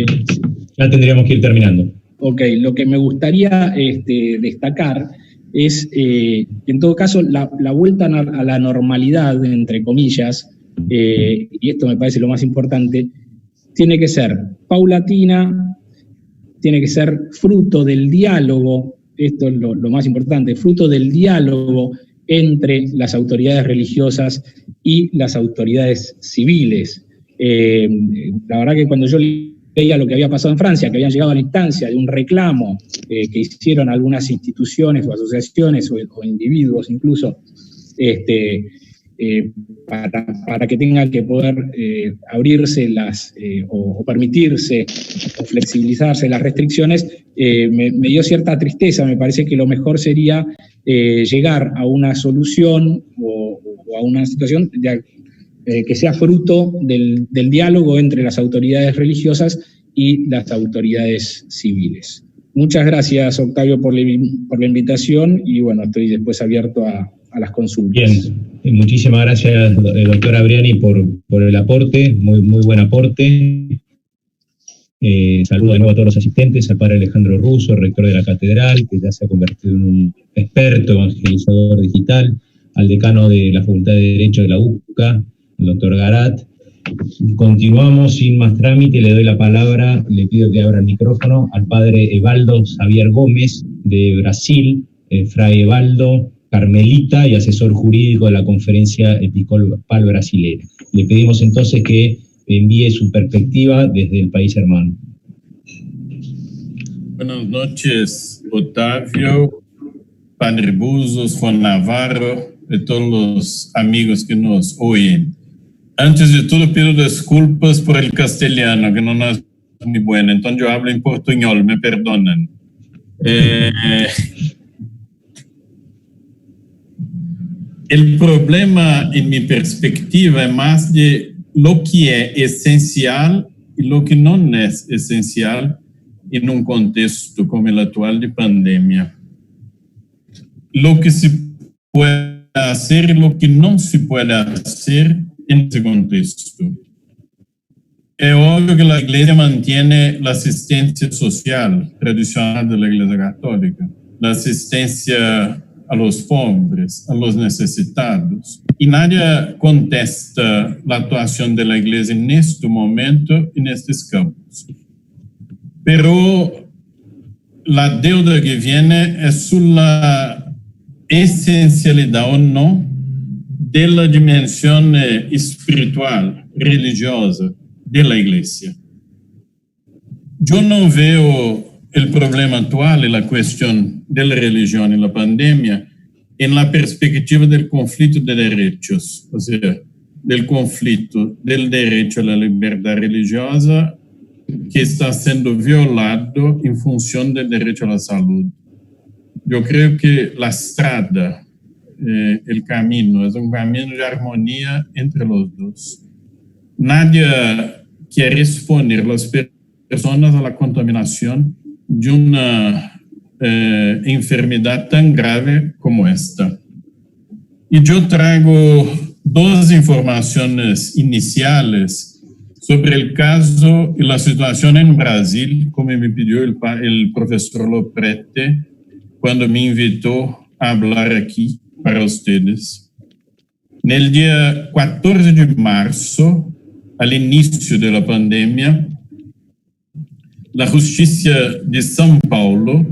ya tendríamos que ir terminando. Ok, lo que me gustaría destacar es, en todo caso, la vuelta a la normalidad, entre comillas, y esto me parece lo más importante, tiene que ser paulatina, tiene que ser fruto del diálogo, esto es lo más importante, fruto del diálogo entre las autoridades religiosas y las autoridades civiles. La verdad que cuando yo veía lo que había pasado en Francia, que habían llegado a la instancia de un reclamo que hicieron algunas instituciones o asociaciones o individuos incluso, para que tengan que poder abrirse o permitirse o flexibilizarse las restricciones, me dio cierta tristeza. Me parece que lo mejor sería llegar a una solución o a una situación que sea fruto del diálogo entre las autoridades religiosas y las autoridades civiles. Muchas gracias, Octavio, por la invitación, y bueno, estoy después abierto a las consultas. Bien, muchísimas gracias, doctora Abriani, por el aporte, muy buen aporte. Saludo de nuevo a todos los asistentes, al padre Alejandro Russo, rector de la catedral, que ya se ha convertido en un experto evangelizador digital, al decano de la Facultad de Derecho de la UCA, el doctor Garat, Continuamos sin más trámite, le doy la palabra, le pido que abra el micrófono al padre Evaldo Xavier Gómez de Brasil, fray Evaldo, carmelita y asesor jurídico de la Conferencia Episcopal Brasilera. Le pedimos entonces que envíe su perspectiva desde el país hermano. Buenas noches, Otávio, Padre Buzos, Juan Navarro y todos los amigos que nos oyen. Antes de todo, pido disculpas por el castellano, que no es muy bueno, entonces yo hablo en portuñol, me perdonan. El problema, en mi perspectiva, es más de lo que es esencial y lo que no es esencial en un contexto como el actual de pandemia. Lo que se puede hacer y lo que no se puede hacer en este contexto. Es obvio que la Iglesia mantiene la asistencia social tradicional de la Iglesia Católica, la asistencia a los pobres, a los necesitados. Y nadie contesta la actuación de la Iglesia en este momento, en estos campos. Pero la deuda que viene es la esencialidad o no de la dimensión espiritual, religiosa de la Iglesia. Yo no veo el problema actual y la cuestión de la religión en la pandemia en la perspectiva del conflicto de derechos, o sea, del conflicto del derecho a la libertad religiosa que está siendo violado en función del derecho a la salud. Yo creo que la estrada, el camino, es un camino de armonía entre los dos. Nadie quiere exponer las personas a la contaminación de una enfermedad tan grave como esta. Y yo traigo dos informaciones iniciales sobre el caso y la situación en Brasil, como me pidió el profesor Loprete cuando me invitó a hablar aquí para ustedes. En el día 14 de marzo, al inicio de la pandemia, la Justicia de São Paulo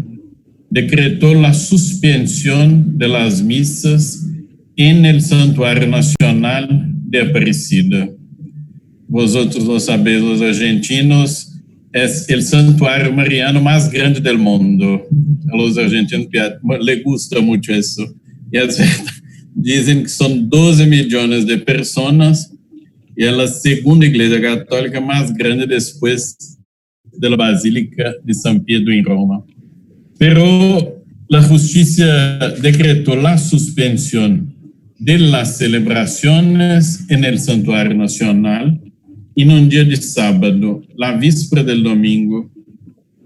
decretó la suspensión de las misas en el Santuario Nacional de Aparecida. Vosotros lo sabéis, los argentinos, es el santuario mariano más grande del mundo. A los argentinos les gusta mucho eso. Dicen que son 12 millones de personas y es la segunda iglesia católica más grande después de la Basílica de San Pedro en Roma. Pero la justicia decretó la suspensión de las celebraciones en el Santuario Nacional en un día de sábado, la víspera del domingo,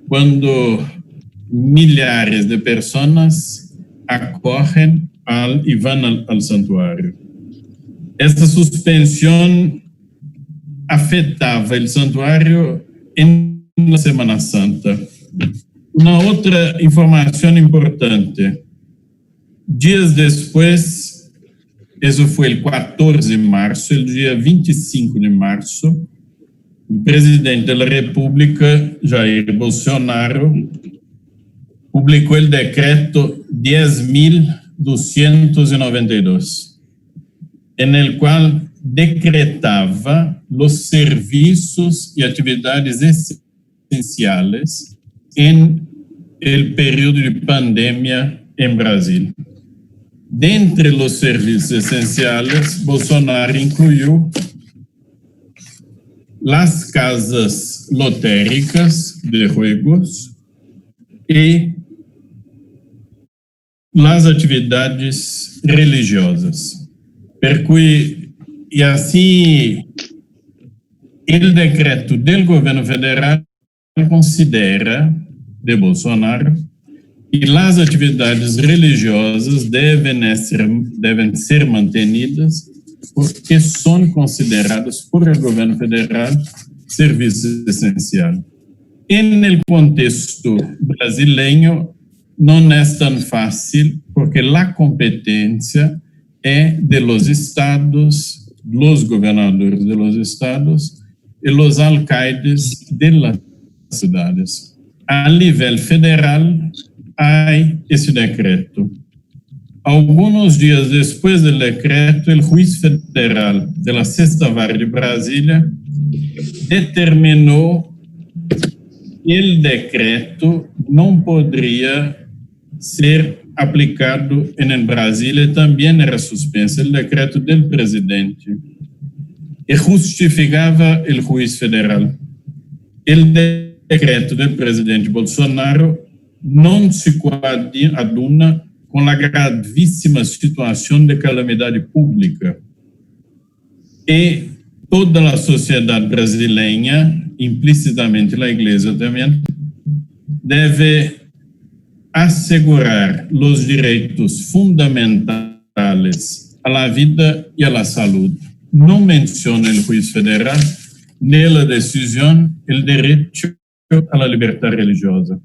cuando millares de personas acogen y van al santuario. Esta suspensión afectaba el santuario en la Semana Santa. Una otra información importante. Días después, eso fue el 14 de marzo, el día 25 de marzo, el presidente de la República, Jair Bolsonaro, publicó el decreto 10.292, en el cual decretaba los servicios y actividades esenciales en el periodo de pandemia en Brasil. De entre los servicios esenciales, Bolsonaro incluyó las casas lotéricas de juegos y las actividades religiosas. Y así, el decreto del gobierno federal considera, de Bolsonaro, que las actividades religiosas deben ser mantenidas porque son consideradas por el gobierno federal servicios esenciales. En el contexto brasileño no es tan fácil porque la competencia es de los estados los gobernadores de los estados y los alcaldes de las ciudades. A nivel federal hay ese decreto. Algunos días después del decreto, el juez federal de la Sexta Vara de Brasília determinou que el decreto no podría ser aplicado en Brasília, también era suspenso el decreto del presidente. Y justificaba el juez federal. El decreto del presidente Bolsonaro no se coaduna con la gravísima situación de calamidad pública. Y toda la sociedad brasileña, implícitamente la Iglesia también, debe asegurar los derechos fundamentales a la vida y a la salud. No menciona el juez federal ni la decisión el derecho a la libertad religiosa.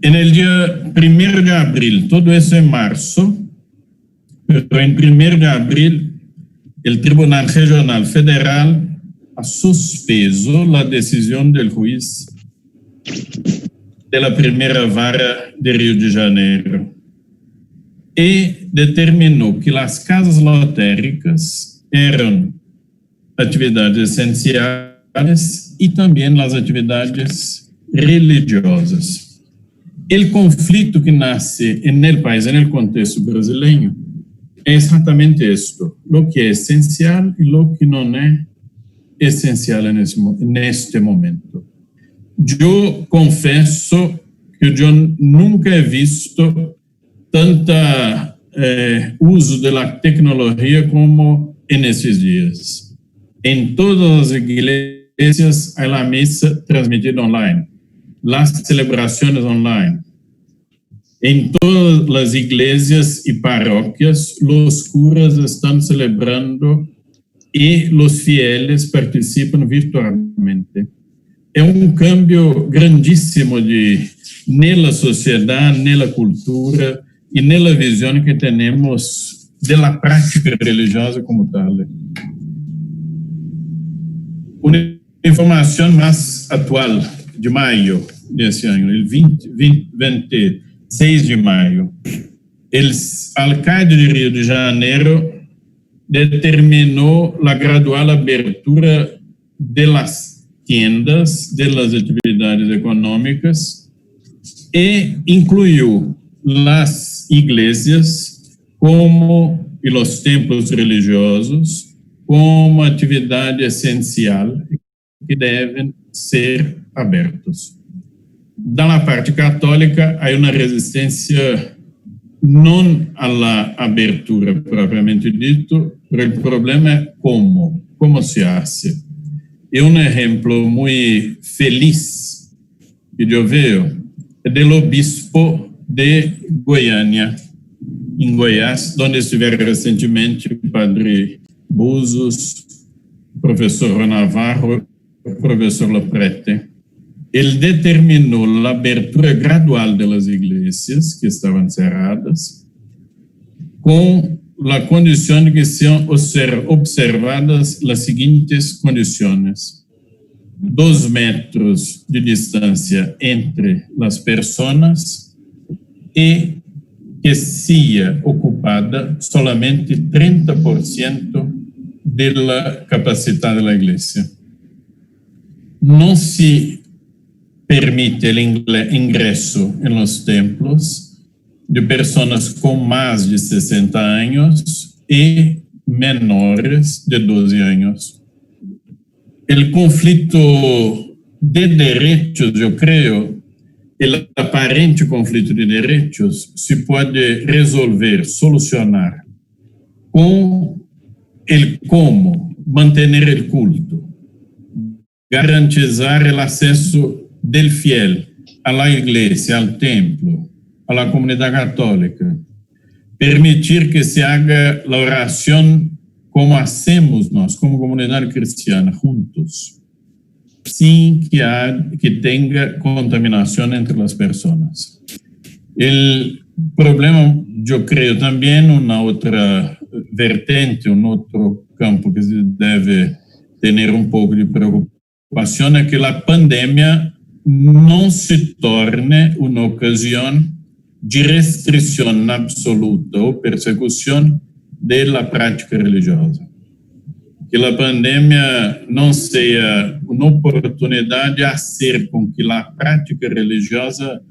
En el día 1 de abril, todo eso en marzo, pero en 1 de abril, el Tribunal Regional Federal ha suspenso la decisión del juez de la primera vara de Río de Janeiro y determinó que las casas lotéricas eran actividades esenciales y también las actividades religiosas. El conflicto que nace en el país, en el contexto brasileño, es exactamente esto, lo que es esencial y lo que no es esencial en este momento. Yo confieso que yo nunca he visto tanta uso de la tecnología como en esos días. En todas las iglesias hay la misa transmitida online, las celebraciones online. En todas las iglesias y parroquias, los curas están celebrando y los fieles participan virtualmente. Es un cambio grandísimo ni la sociedad, ni la cultura y ni la visión que tenemos de la práctica religiosa como tal. Una información más actual de mayo de este año, el 26 de mayo, el alcalde de Río de Janeiro determinó la gradual abertura de las tiendas, de las actividades económicas e incluyó las iglesias y los templos religiosos como actividad esencial que deben ser abertos. Da la parte católica hay una resistencia no a la abertura propiamente dito, pero el problema es cómo se hace. Y un ejemplo muy feliz que yo veo es del obispo de Goiânia, en Goiás, donde estuvieron recientemente el padre Buzos, el profesor Navarro, el profesor Loprete. Él determinó la abertura gradual de las iglesias que estaban cerradas con la condición de que sean observadas las siguientes condiciones: 2 metros de distancia entre las personas y que sea ocupada solamente 30% de la capacidad de la iglesia. No se permite el ingreso en los templos de personas con más de 60 años y menores de 12 años. El conflicto de derechos, yo creo, el aparente conflicto de derechos se puede resolver, solucionar con el cómo mantener el culto, garantizar el acceso del fiel a la iglesia, al templo, a la comunidad católica, permitir que se haga la oración como hacemos nós, como comunidad cristiana, juntos, sin que tenga contaminación entre las personas. El problema, yo creo también, una otra vertente, un outro campo que se deve ter um pouco de preocupação é que a pandemia não se torne uma ocasião de restrição absoluta ou persecução da prática religiosa. Que a pandemia não seja uma oportunidade a fazer com que a prática religiosa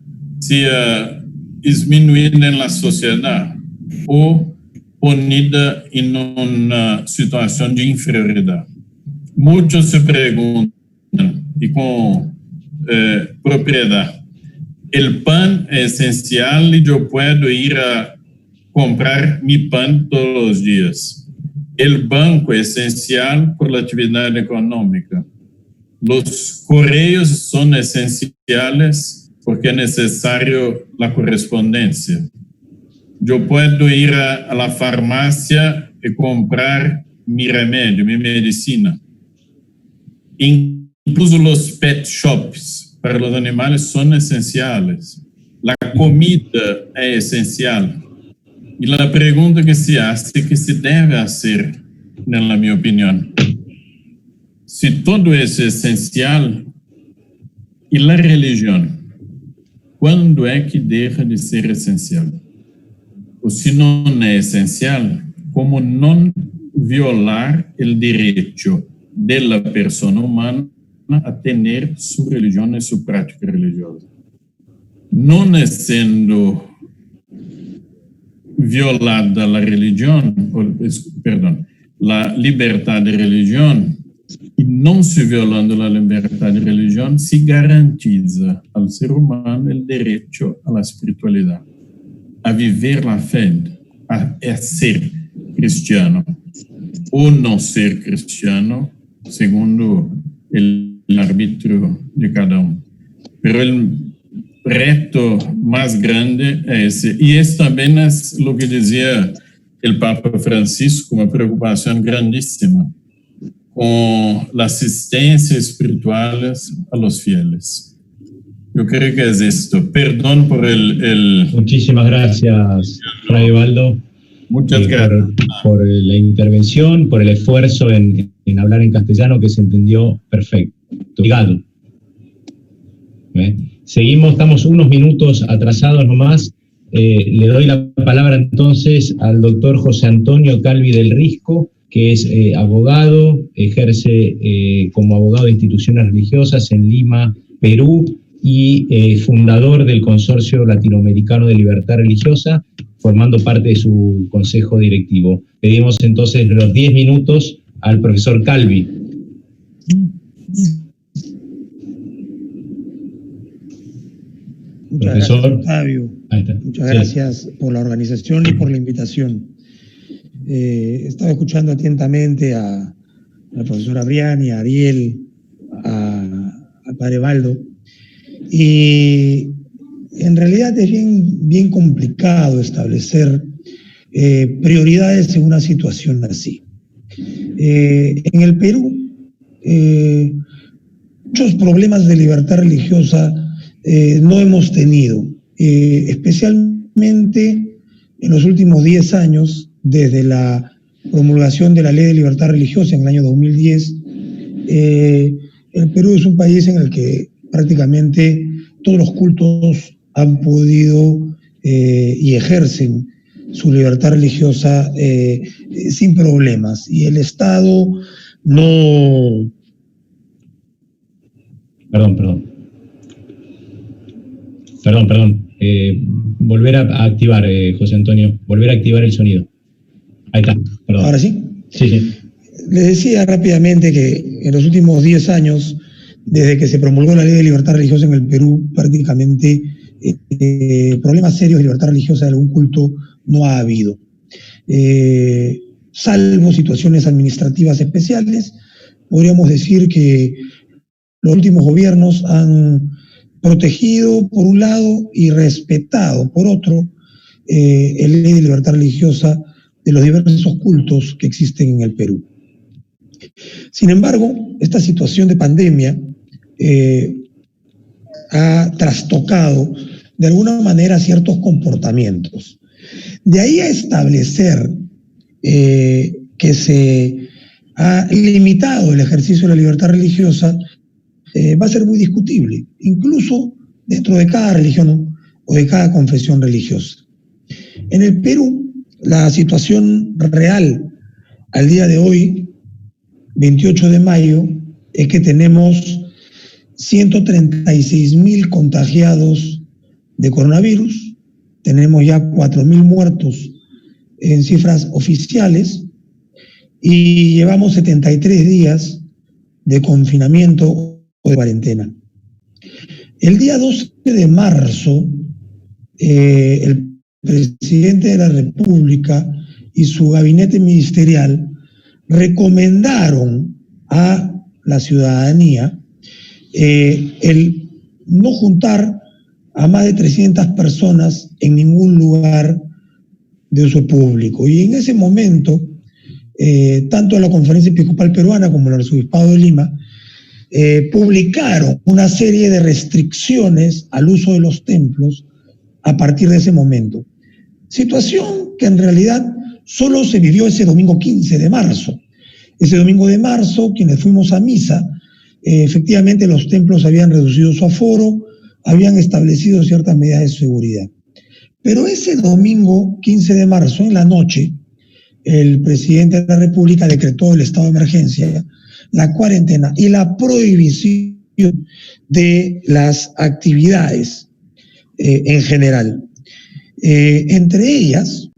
seja diminuída na sociedade ou ponida em uma situação de inferioridade. Muitos se perguntam, e com propriedade, o pão é essencial e eu posso ir a comprar meu pão todos os dias. O banco é essencial por la atividade econômica. Os correios são essenciais porque é necessário a correspondência. Eu posso ir a la farmácia e comprar mi remédio, minha medicina. Incluso os pet shops para os animais são essenciais. A comida é essencial. E a pergunta que se hace, que se deve fazer, na minha opinião, se todo isso é essencial, e a religião, quando é que deixa de ser essencial? Ou se não é essencial, como não violar o direito da pessoa humana a ter sua religião e sua prática religiosa? Não é sendo violada a religião, a liberdade de religião, e não se violando a liberdade de religião, se garantiza ao ser humano o direito à espiritualidade, a viver a fé, a ser cristiano, ou não ser cristiano, segundo o arbítrio de cada um. Pero o reto mais grande é esse. E esse também é o que dizia o Papa Francisco, uma preocupação grandíssima com a assistência espiritual a los fieles. Eu creio que é isto. Perdão por Muchísimas gracias, Fray Evaldo. Muchas gracias. Por la intervención, por el esfuerzo en hablar en castellano, que se entendió perfecto. Obrigado. Seguimos, estamos unos minutos atrasados nomás. Le doy la palabra entonces al doctor José Antonio Calvi del Risco, que es abogado, ejerce como abogado de instituciones religiosas en Lima, Perú, y fundador del Consorcio Latinoamericano de Libertad Religiosa, formando parte de su consejo directivo. Pedimos entonces los 10 minutos al profesor Calvi. Muchas profesor. gracias, Octavio. Muchas gracias por la organización y por la invitación. Estaba escuchando atentamente al profesor Abriani, a Ariel, al padre Evaldo, y en realidad es bien complicado establecer prioridades en una situación así. En el Perú, muchos problemas de libertad religiosa no hemos tenido, especialmente en los últimos 10 años, desde la promulgación de la Ley de Libertad Religiosa en el año 2010. El Perú es un país en el que prácticamente todos los cultos han podido y ejercen su libertad religiosa sin problemas, y el Estado no... Perdón. Volver a activar, José Antonio, volver a activar el sonido. Ahí está, perdón. ¿Ahora sí? Sí. Les decía rápidamente que en los últimos 10 años, desde que se promulgó la Ley de Libertad Religiosa en el Perú, prácticamente problemas serios de libertad religiosa de algún culto no ha habido. Salvo situaciones administrativas especiales, podríamos decir que los últimos gobiernos han protegido por un lado y respetado por otro la Ley de Libertad Religiosa de los diversos cultos que existen en el Perú. Sin embargo, esta situación de pandemia ha trastocado de alguna manera ciertos comportamientos. De ahí a establecer que se ha limitado el ejercicio de la libertad religiosa va a ser muy discutible, incluso dentro de cada religión o de cada confesión religiosa. En el Perú, la situación real al día de hoy, 28 de mayo, es que tenemos 136.000 contagiados de coronavirus, tenemos ya 4.000 muertos en cifras oficiales y llevamos 73 días de confinamiento o de cuarentena. El día 12 de marzo, el presidente de la República y su gabinete ministerial recomendaron a la ciudadanía el no juntar a más de 300 personas en ningún lugar de uso público. Y en ese momento, tanto la Conferencia Episcopal Peruana como el Arzobispado de Lima publicaron una serie de restricciones al uso de los templos a partir de ese momento. Situación que en realidad solo se vivió ese domingo 15 de marzo. Ese domingo de marzo, quienes fuimos a misa, efectivamente los templos habían reducido su aforo, habían establecido ciertas medidas de seguridad. Pero ese domingo 15 de marzo, en la noche, el presidente de la República decretó el estado de emergencia, la cuarentena y la prohibición de las actividades en general. Entre ellas,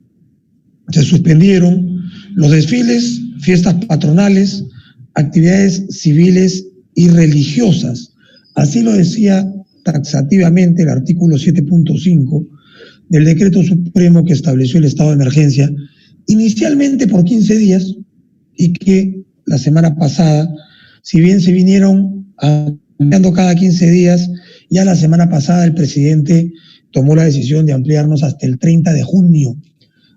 se suspendieron los desfiles, fiestas patronales, actividades civiles y religiosas. Así lo decía taxativamente el artículo 7.5 del decreto supremo que estableció el estado de emergencia, inicialmente por 15 días, y que la semana pasada, si bien se vinieron ampliando cada 15 días, ya la semana pasada el presidente tomó la decisión de ampliarnos hasta el 30 de junio.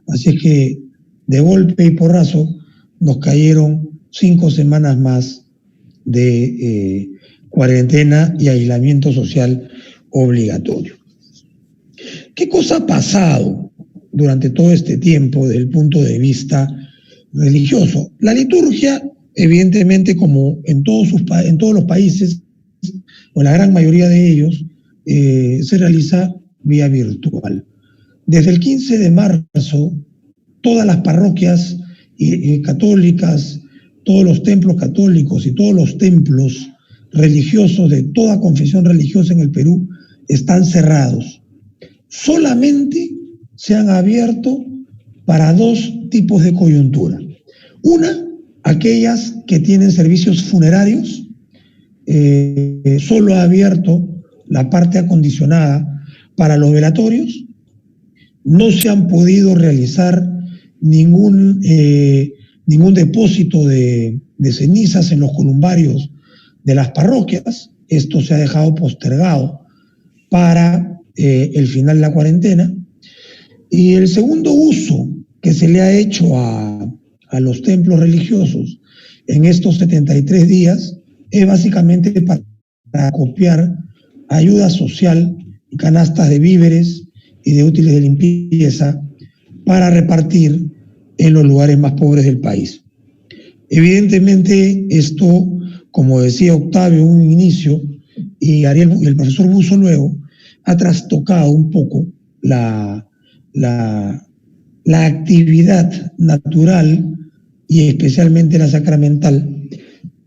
Así es que de golpe y porrazo nos cayeron 5 semanas más de cuarentena y aislamiento social obligatorio. ¿Qué cosa ha pasado durante todo este tiempo desde el punto de vista religioso? La liturgia, evidentemente, como en todos los países, o la gran mayoría de ellos, se realiza vía virtual. Desde el 15 de marzo, todas las parroquias católicas, todos los templos católicos y todos los templos religiosos de toda confesión religiosa en el Perú están cerrados. Solamente se han abierto para 2 tipos de coyuntura. Una, aquellas que tienen servicios funerarios, solo ha abierto la parte acondicionada para los velatorios. No se han podido realizar ningún depósito de cenizas en los columbarios de las parroquias. Esto se ha dejado postergado para el final de la cuarentena. Y el segundo uso que se le ha hecho a los templos religiosos en estos 73 días es básicamente para copiar ayuda social, canastas de víveres y de útiles de limpieza para repartir en los lugares más pobres del país. Evidentemente esto, como decía Octavio en un inicio y Ariel y el profesor Buzo luego, ha trastocado un poco la actividad natural y especialmente la sacramental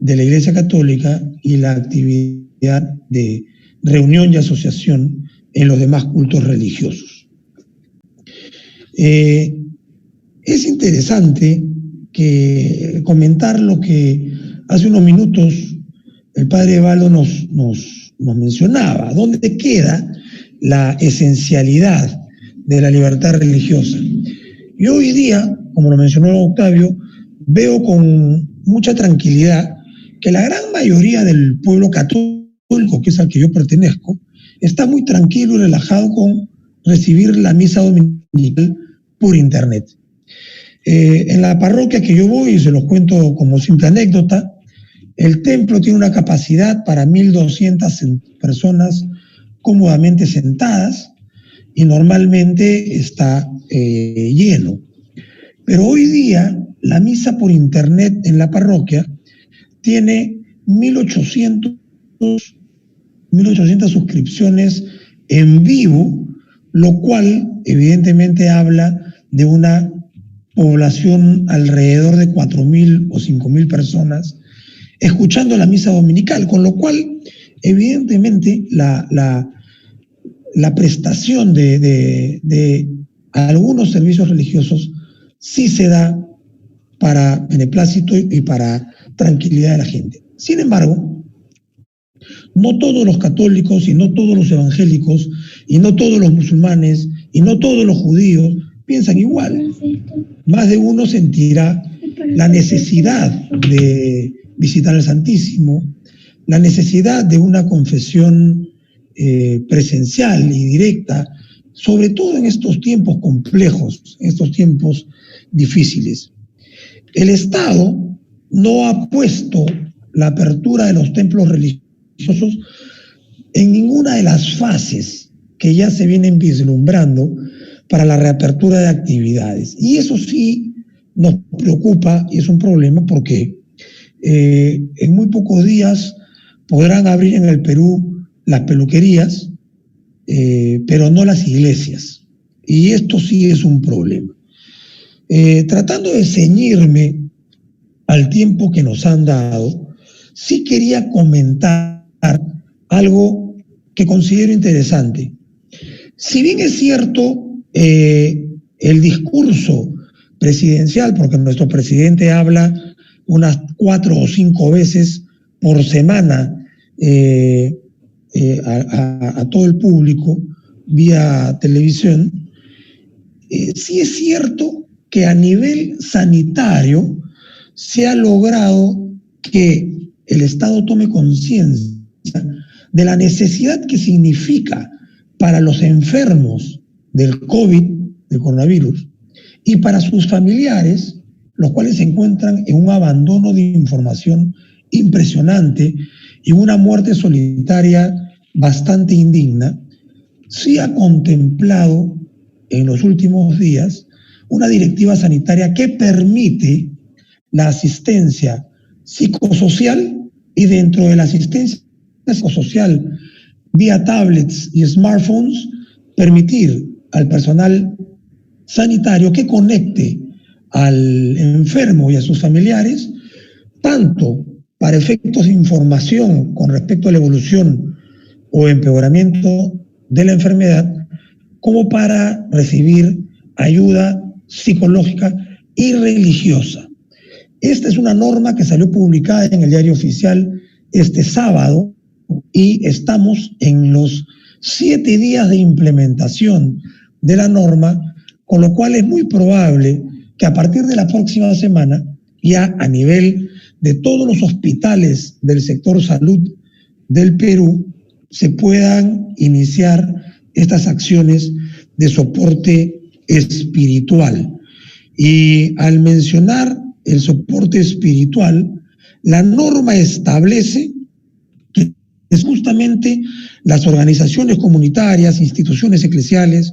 de la Iglesia Católica y la actividad de reunión y asociación en los demás cultos religiosos. Es interesante comentar lo que hace unos minutos el padre Evaldo nos mencionaba. ¿Dónde queda la esencialidad de la libertad religiosa? Y hoy día, como lo mencionó Octavio, veo con mucha tranquilidad que la gran mayoría del pueblo católico, que es al que yo pertenezco, está muy tranquilo y relajado con recibir la misa dominical por internet. En la parroquia que yo voy, y se los cuento como simple anécdota, el templo tiene una capacidad para 1.200 personas cómodamente sentadas y normalmente está lleno. Pero hoy día la misa por internet en la parroquia tiene 1.800 suscripciones en vivo, lo cual evidentemente habla de una población alrededor de 4.000 o 5.000 personas escuchando la misa dominical, con lo cual evidentemente la prestación de algunos servicios religiosos sí se da para beneplácito y para tranquilidad de la gente. Sin embargo, no todos los católicos y no todos los evangélicos y no todos los musulmanes y no todos los judíos piensan igual. Más de uno sentirá la necesidad de visitar al Santísimo, la necesidad de una confesión presencial y directa, sobre todo en estos tiempos complejos, en estos tiempos difíciles. El Estado no ha puesto la apertura de los templos religiosos en ninguna de las fases que ya se vienen vislumbrando para la reapertura de actividades. Y eso sí nos preocupa y es un problema porque en muy pocos días podrán abrir en el Perú las peluquerías, pero no las iglesias. Y esto sí es un problema. Tratando de ceñirme al tiempo que nos han dado, sí quería comentar algo que considero interesante. Si bien es cierto, el discurso presidencial, porque nuestro presidente habla unas 4 o 5 veces por semana a todo el público vía televisión, sí es cierto que a nivel sanitario se ha logrado que el Estado tome conciencia de la necesidad que significa para los enfermos del COVID, del coronavirus, y para sus familiares, los cuales se encuentran en un abandono de información impresionante y una muerte solitaria bastante indigna, sí ha contemplado en los últimos días una directiva sanitaria que permite la asistencia psicosocial y dentro de la asistencia psicosocial vía tablets y smartphones permitir al personal sanitario que conecte al enfermo y a sus familiares tanto para efectos de información con respecto a la evolución o empeoramiento de la enfermedad como para recibir ayuda psicológica y religiosa. Esta es una norma que salió publicada en el Diario Oficial este sábado y estamos en los 7 días de implementación de la norma, con lo cual es muy probable que a partir de la próxima semana, ya a nivel de todos los hospitales del sector salud del Perú, se puedan iniciar estas acciones de soporte espiritual. Y al mencionar el soporte espiritual, la norma establece que es justamente las organizaciones comunitarias, instituciones eclesiales,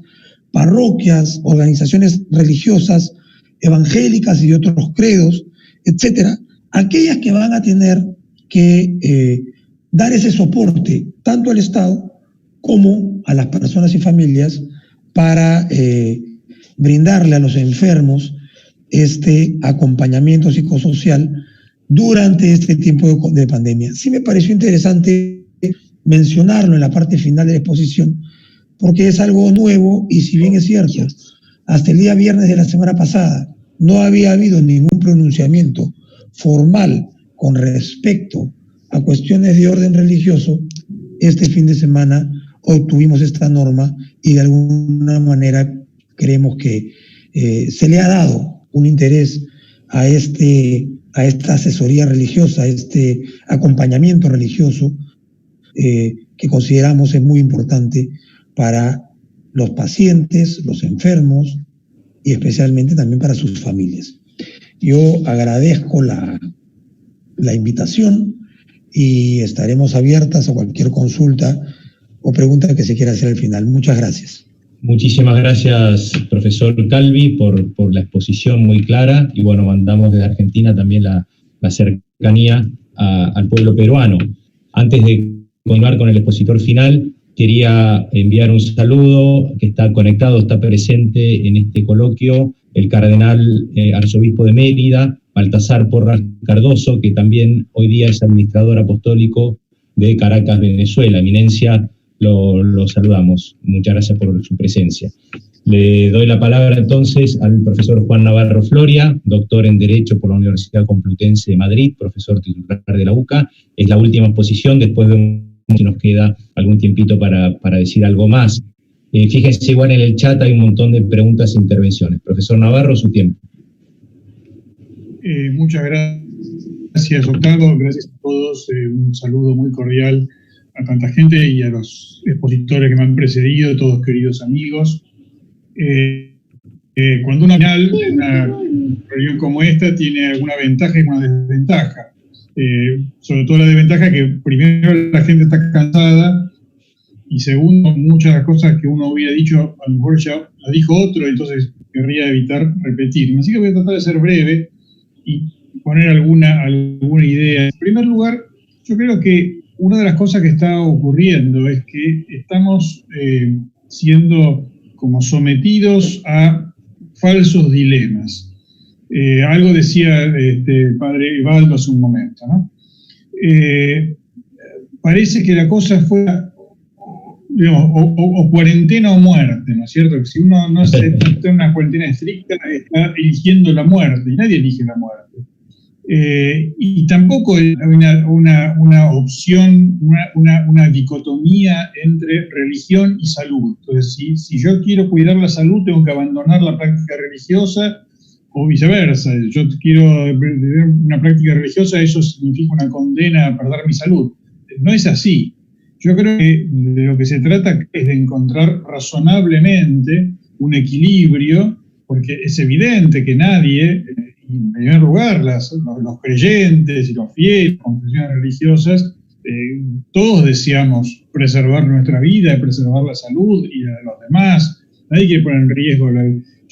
parroquias, organizaciones religiosas, evangélicas y de otros credos, etcétera, aquellas que van a tener que dar ese soporte tanto al Estado como a las personas y familias para brindarle a los enfermos este acompañamiento psicosocial durante este tiempo de pandemia. Sí me pareció interesante mencionarlo en la parte final de la exposición, porque es algo nuevo y si bien es cierto, hasta el día viernes de la semana pasada no había habido ningún pronunciamiento formal con respecto a cuestiones de orden religioso, este fin de semana obtuvimos esta norma y de alguna manera creemos que se le ha dado un interés a esta asesoría religiosa, a este acompañamiento religioso que consideramos es muy importante para los pacientes, los enfermos y especialmente también para sus familias. Yo agradezco la invitación y estaremos abiertas a cualquier consulta o pregunta que se quiera hacer al final. Muchas gracias. Muchísimas gracias, profesor Calvi por la exposición muy clara, y bueno, mandamos desde Argentina también la cercanía al pueblo peruano. Antes de continuar con el expositor final, quería enviar un saludo que está conectado, está presente en este coloquio, el cardenal arzobispo de Mérida, Baltasar Porras Cardoso, que también hoy día es administrador apostólico de Caracas, Venezuela. Eminencia, lo saludamos. Muchas gracias por su presencia. Le doy la palabra entonces al profesor Juan Navarro Floria, doctor en Derecho por la Universidad Complutense de Madrid, profesor titular de la UCA. Es la última exposición, después si nos queda algún tiempito para decir algo más. Fíjense, igual en el chat hay un montón de preguntas e intervenciones. Profesor Navarro, su tiempo. Muchas gracias, Octavio. Gracias a todos. Un saludo muy cordial a tanta gente y a los expositores que me han precedido, todos queridos amigos. Cuando una reunión como esta tiene alguna ventaja y alguna desventaja. Sobre todo la desventaja que primero la gente está cansada y segundo, muchas de las cosas que uno hubiera dicho, a lo mejor ya la dijo otro, entonces querría evitar repetir. Así que voy a tratar de ser breve y poner alguna idea. En primer lugar, yo creo que una de las cosas que está ocurriendo es que estamos siendo como sometidos a falsos dilemas. Algo decía el padre Evaldo hace un momento, ¿no? Parece que la cosa fue, digamos, o cuarentena o muerte, ¿no es cierto? Que si uno no está en una cuarentena estricta, está eligiendo la muerte, y nadie elige la muerte. Y tampoco hay una opción, una dicotomía entre religión y salud. Entonces, si yo quiero cuidar la salud, tengo que abandonar la práctica religiosa, o viceversa. Yo quiero tener una práctica religiosa, eso significa una condena a perder mi salud. No es así. Yo creo que de lo que se trata es de encontrar razonablemente un equilibrio, porque es evidente que nadie, en primer lugar los creyentes y los fieles, confesiones religiosas, todos deseamos preservar nuestra vida, preservar la salud y la de los demás. Nadie quiere poner en riesgo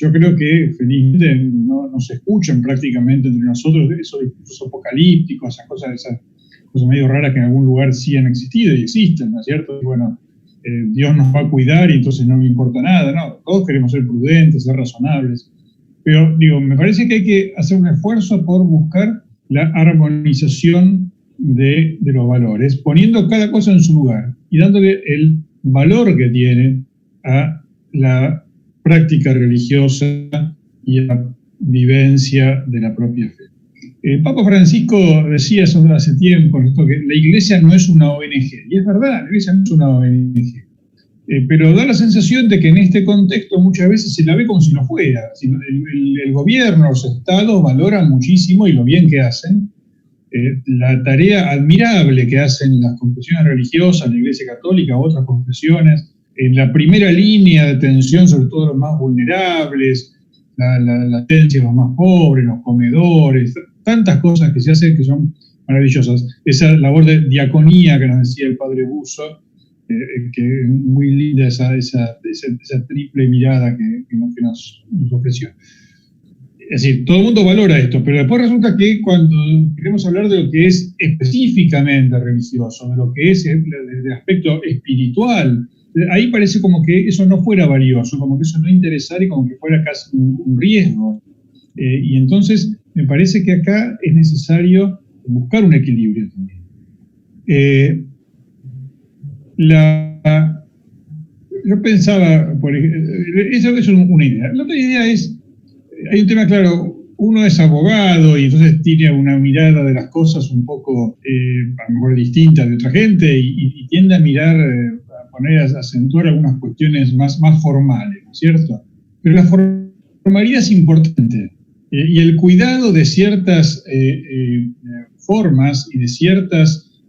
yo creo que felizmente no se escuchan prácticamente entre nosotros esos discursos apocalípticos, esas cosas medio raras que en algún lugar sí han existido y existen, ¿no es cierto? Y bueno, Dios nos va a cuidar y entonces no me importa nada, no, todos queremos ser prudentes, ser razonables, pero digo, me parece que hay que hacer un esfuerzo por buscar la armonización de los valores, poniendo cada cosa en su lugar y dándole el valor que tiene a la práctica religiosa y a la vivencia de la propia fe. Papa Francisco decía eso hace tiempo, que la Iglesia no es una ONG, y es verdad, la Iglesia no es una ONG, pero da la sensación de que en este contexto muchas veces se la ve como si no fuera. El gobierno, los estados valoran muchísimo y lo bien que hacen, la tarea admirable que hacen las confesiones religiosas, la Iglesia Católica u otras confesiones, en la primera línea de atención, sobre todo los más vulnerables, la atención a los más pobres, los comedores, tantas cosas que se hacen que son maravillosas. Esa labor de diaconía que nos decía el padre Busso, que es muy linda esa triple mirada que nos ofreció. Es decir, todo el mundo valora esto, pero después resulta que cuando queremos hablar de lo que es específicamente religioso, de lo que es el aspecto espiritual, ahí parece como que eso no fuera valioso, como que eso no interesara y como que fuera casi un riesgo. Y entonces me parece que acá es necesario buscar un equilibrio también. Yo pensaba, eso es una idea. La otra idea es, hay un tema claro, uno es abogado y entonces tiene una mirada de las cosas un poco, a lo mejor distinta de otra gente y tiende a mirar, a acentuar algunas cuestiones más formales, ¿no es cierto? Pero la formalidad es importante y el cuidado de ciertas formas y de ciertas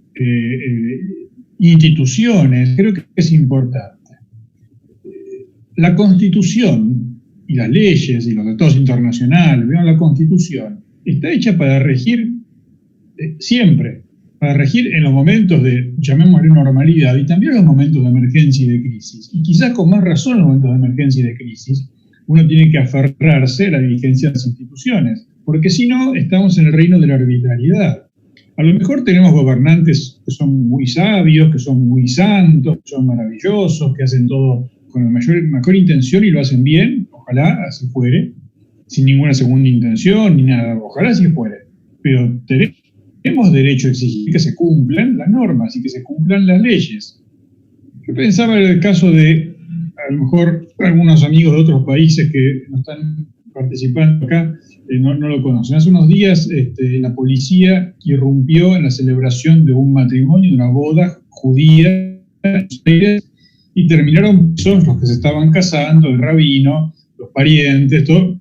instituciones creo que es importante. La Constitución y las leyes y los tratados internacionales, la Constitución está hecha para regir siempre, para regir en los momentos de, llamémosle, normalidad y también en los momentos de emergencia y de crisis. Y quizás con más razón en los momentos de emergencia y de crisis, uno tiene que aferrarse a la vigencia de las instituciones, porque si no, estamos en el reino de la arbitrariedad. A lo mejor tenemos gobernantes que son muy sabios, que son muy santos, que son maravillosos, que hacen todo con la mejor intención y lo hacen bien, ojalá así fuere, sin ninguna segunda intención ni nada, ojalá así fuere. Pero tenemos derecho a exigir que se cumplan las normas y que se cumplan las leyes. Yo pensaba en el caso de, a lo mejor, algunos amigos de otros países que no están participando acá, no lo conocen. Hace unos días la policía irrumpió en la celebración de un matrimonio, de una boda judía, y terminaron presos los que se estaban casando, el rabino, los parientes, todo.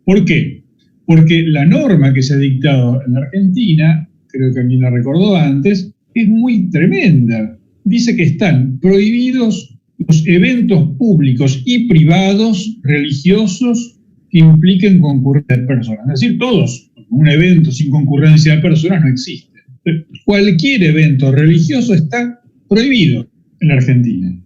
¿Por qué? Porque la norma que se ha dictado en la Argentina, creo que alguien la recordó antes, es muy tremenda. Dice que están prohibidos los eventos públicos y privados religiosos que impliquen concurrencia de personas. Es decir, todos. Un evento sin concurrencia de personas no existe. Cualquier evento religioso está prohibido en la Argentina.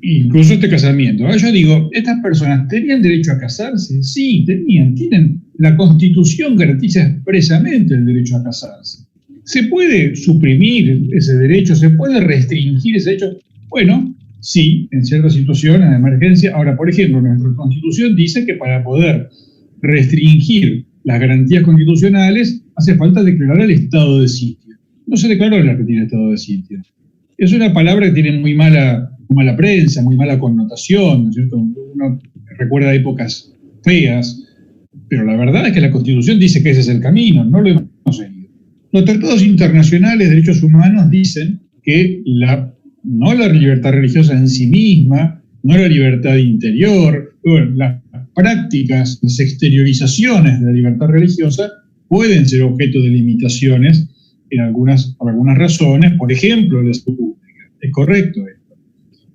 Incluso este casamiento. Ahora yo digo, ¿estas personas tenían derecho a casarse? Sí, tienen. La Constitución garantiza expresamente el derecho a casarse. ¿Se puede suprimir ese derecho? ¿Se puede restringir ese derecho? Bueno, sí, en ciertas situaciones de emergencia. Ahora, por ejemplo, nuestra Constitución dice que para poder restringir las garantías constitucionales hace falta declarar el estado de sitio. No se declaró en la Argentina el estado de sitio. Es una palabra que tiene muy mala prensa, muy mala connotación, ¿no es cierto? Uno recuerda épocas feas, pero la verdad es que la Constitución dice que ese es el camino, no lo hemos seguido. Los tratados internacionales de derechos humanos dicen que no la libertad religiosa en sí misma, no la libertad interior, las prácticas, las exteriorizaciones de la libertad religiosa pueden ser objeto de limitaciones por algunas razones, por ejemplo, la salud pública. Es correcto esto.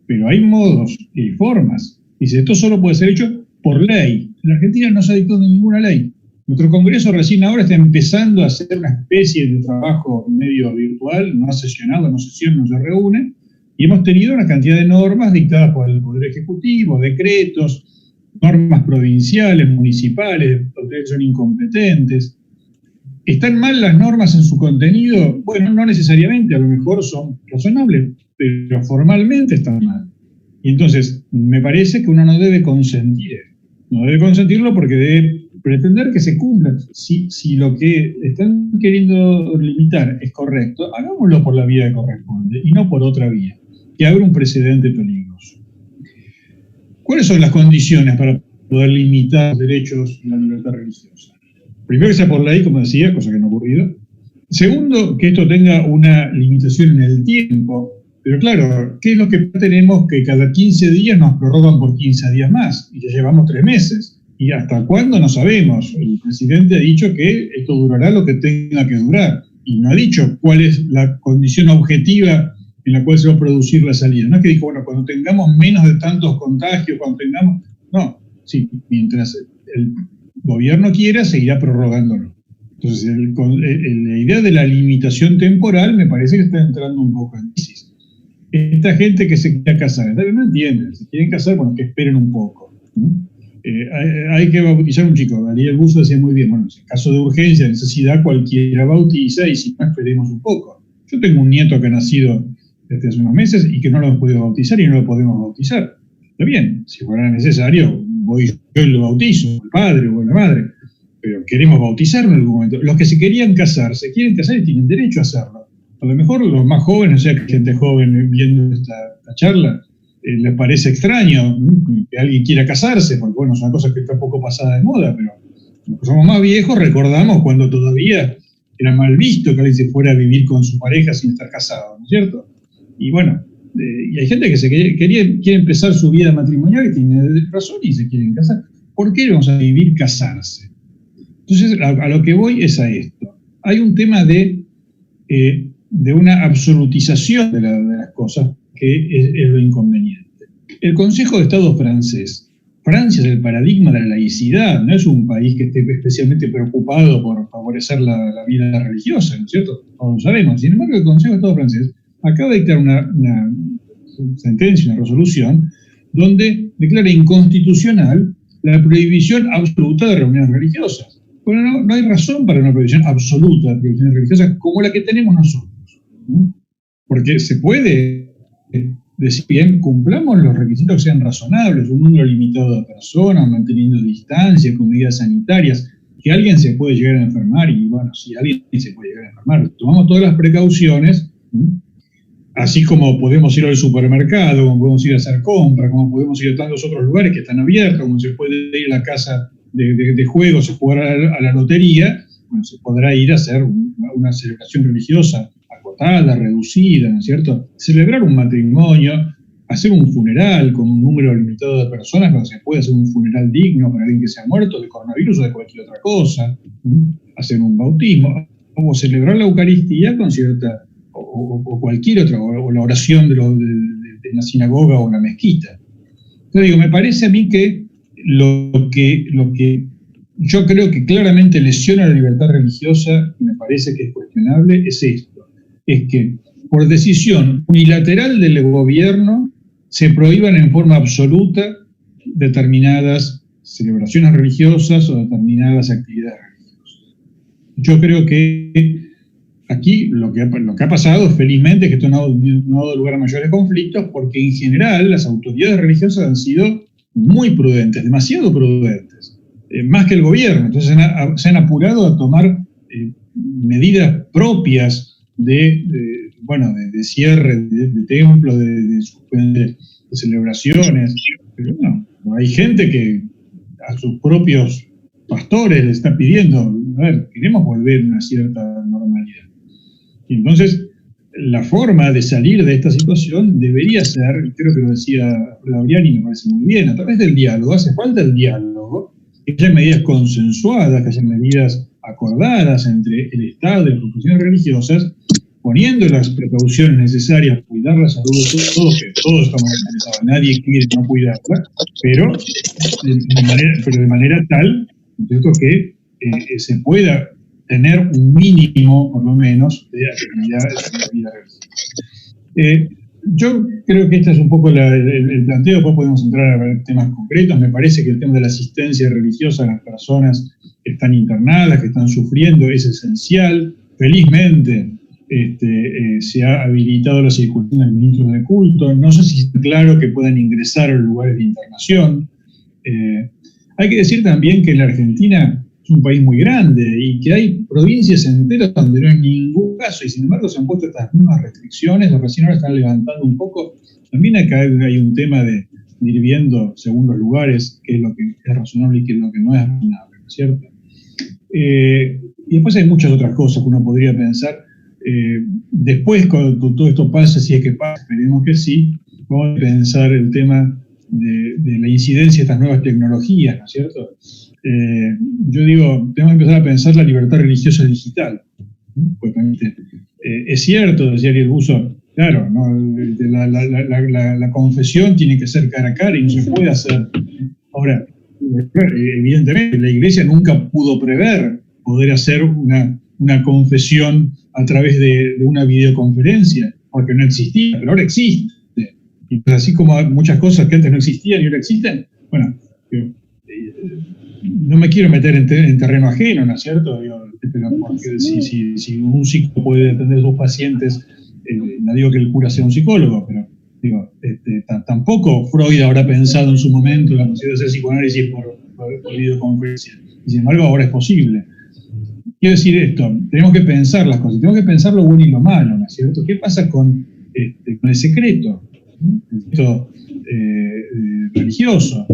Pero hay modos y formas. Dice, esto solo puede ser hecho por ley. En la Argentina no se ha dictado ninguna ley. Nuestro Congreso recién ahora está empezando a hacer una especie de trabajo medio virtual, no ha sesionado, no sesiona, no se reúne, y hemos tenido una cantidad de normas dictadas por el Poder Ejecutivo, decretos, normas provinciales, municipales, ustedes son incompetentes. ¿Están mal las normas en su contenido? Bueno, no necesariamente, a lo mejor son razonables, pero formalmente están mal. Y entonces, me parece que uno no debe consentir. No debe consentirlo porque debe pretender que se cumpla. Si lo que están queriendo limitar es correcto, hagámoslo por la vía que corresponde y no por otra vía, que abre un precedente peligroso. ¿Cuáles son las condiciones para poder limitar los derechos y la libertad religiosa? Primero, que sea por ley, como decía, cosa que no ha ocurrido. Segundo, que esto tenga una limitación en el tiempo. Pero claro, ¿qué es lo que tenemos? Que cada 15 días nos prorrogan por 15 días más, y ya llevamos 3 meses. ¿Y hasta cuándo? No sabemos. El presidente ha dicho que esto durará lo que tenga que durar, y no ha dicho cuál es la condición objetiva en la cual se va a producir la salida. No es que dijo, bueno, cuando tengamos menos de tantos contagios, cuando tengamos... No, sí, mientras el gobierno quiera, seguirá prorrogándolo. Entonces, la idea de la limitación temporal me parece que está entrando un poco en crisis. Esta gente que se quiere casar, no entienden, si quieren casar, bueno, que esperen un poco. Hay que bautizar a un chico, Ariel Buzo decía muy bien, bueno, en caso de urgencia, necesidad, cualquiera bautiza, y si no, esperemos un poco. Yo tengo un nieto que ha nacido desde hace unos meses y que no lo hemos podido bautizar y no lo podemos bautizar. Está bien, si fuera necesario, voy yo y lo bautizo, el padre o la madre, pero queremos bautizarlo en algún momento. Los que se querían casar, se quieren casar y tienen derecho a hacerlo. A lo mejor los más jóvenes, o sea, que gente joven viendo esta charla, les parece extraño que alguien quiera casarse, porque bueno, es una cosa que está un poco pasada de moda, pero los que somos más viejos recordamos cuando todavía era mal visto que alguien se fuera a vivir con su pareja sin estar casado, ¿no es cierto? Y bueno, y hay gente que quiere empezar su vida matrimonial y tiene razón y se quieren casar. ¿Por qué vamos a vivir casarse? Entonces, a lo que voy es a esto. Hay un tema de una absolutización de las cosas que es lo inconveniente. El Consejo de Estado francés, Francia es el paradigma de la laicidad, no es un país que esté especialmente preocupado por favorecer la vida religiosa, ¿no es cierto? Todos lo sabemos. Sin embargo, el Consejo de Estado francés acaba de dictar una sentencia, una resolución, donde declara inconstitucional la prohibición absoluta de reuniones religiosas. Bueno, no hay razón para una prohibición absoluta de reuniones religiosas como la que tenemos nosotros. Porque se puede decir, bien, cumplamos los requisitos que sean razonables, un número limitado de personas, manteniendo distancia, con medidas sanitarias, que alguien se puede llegar a enfermar, y bueno, si alguien se puede llegar a enfermar, tomamos todas las precauciones, así como podemos ir al supermercado, como podemos ir a hacer compras, como podemos ir a tantos otros lugares que están abiertos, como se puede ir a la casa de juegos, se jugar a la lotería, bueno, se podrá ir a hacer una celebración religiosa acotada, reducida, ¿no es cierto? Celebrar un matrimonio, hacer un funeral con un número limitado de personas, cuando se puede hacer un funeral digno para alguien que se ha muerto de coronavirus o de cualquier otra cosa, hacer un bautismo, o celebrar la Eucaristía con cierta, o cualquier otra, o la oración de la sinagoga o la mezquita. Entonces digo, me parece a mí que lo que yo creo que claramente lesiona la libertad religiosa, y me parece que es cuestionable, es esto, es que por decisión unilateral del gobierno se prohíban en forma absoluta determinadas celebraciones religiosas o determinadas actividades religiosas. Yo creo que aquí lo que ha pasado, felizmente, es que esto no ha dado lugar a mayores conflictos, porque en general las autoridades religiosas han sido muy prudentes, demasiado prudentes, más que el gobierno. Entonces se han apurado a tomar medidas propias de cierre de templos, de celebraciones. Pero no, hay gente que a sus propios pastores les está pidiendo, a ver, queremos volver a una cierta normalidad. Y entonces, la forma de salir de esta situación debería ser, creo que lo decía Lauriani y me parece muy bien, a través del diálogo. Hace falta el diálogo, que haya medidas consensuadas, que haya medidas acordadas entre el Estado y las confesiones religiosas, poniendo las precauciones necesarias para cuidar la salud de todos, que todos estamos interesados, nadie quiere no cuidarla, pero de manera tal, ¿cierto?, que se pueda tener un mínimo, por lo menos, de actividad religiosa. Yo creo que este es un poco el planteo, después podemos entrar a ver temas concretos. Me parece que el tema de la asistencia religiosa a las personas que están internadas, que están sufriendo, es esencial. Felizmente, se ha habilitado la circulación de ministros de culto. No sé si es claro que puedan ingresar a los lugares de internación. Hay que decir también que la Argentina es un país muy grande y que hay provincias enteras donde no hay ningún caso, y sin embargo se han puesto estas mismas restricciones, o recién ahora están levantando un poco. También acá hay un tema de ir viendo según los lugares qué es lo que es razonable y qué es lo que no es razonable, ¿no es cierto? Y después hay muchas otras cosas que uno podría pensar. Después, cuando todo esto pase, si es que pasa, esperemos que sí, vamos a pensar el tema de la incidencia de estas nuevas tecnologías, ¿no es cierto? Yo digo, tenemos que empezar a pensar la libertad religiosa digital. Pues, es cierto, decía Ariel Buzo, claro, ¿no? La confesión tiene que ser cara a cara y no se puede hacer. Ahora, evidentemente, la Iglesia nunca pudo prever poder hacer una confesión a través de una videoconferencia, porque no existía, pero ahora existe. Y pues así como muchas cosas que antes no existían y ahora existen, bueno, no me quiero meter en terreno ajeno, ¿no es cierto? Pero porque si un psicólogo puede atender a sus pacientes, no digo que el cura sea un psicólogo, pero digo, tampoco Freud habrá pensado en su momento la posibilidad de hacer psicoanálisis por videoconferencia. Y sin embargo, ahora es posible. Quiero decir esto, tenemos que pensar las cosas, tenemos que pensar lo bueno y lo malo, ¿no es cierto? ¿Qué pasa con el secreto? El secreto religioso,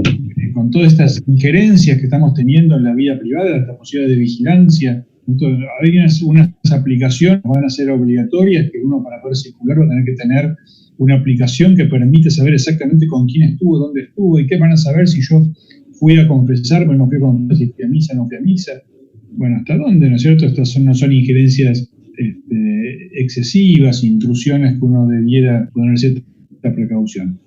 con todas estas injerencias que estamos teniendo en la vida privada, esta posibilidad de vigilancia. Entonces, hay unas aplicaciones que van a ser obligatorias, que uno para poder circular va a tener que tener una aplicación que permite saber exactamente con quién estuvo, dónde estuvo, y qué van a saber si yo fui a confesarme, no fui a confesar, si fui a misa, no fui a misa. Bueno, ¿hasta dónde, no es cierto? Estas no son injerencias excesivas, intrusiones que uno debiera poner cierta precaución.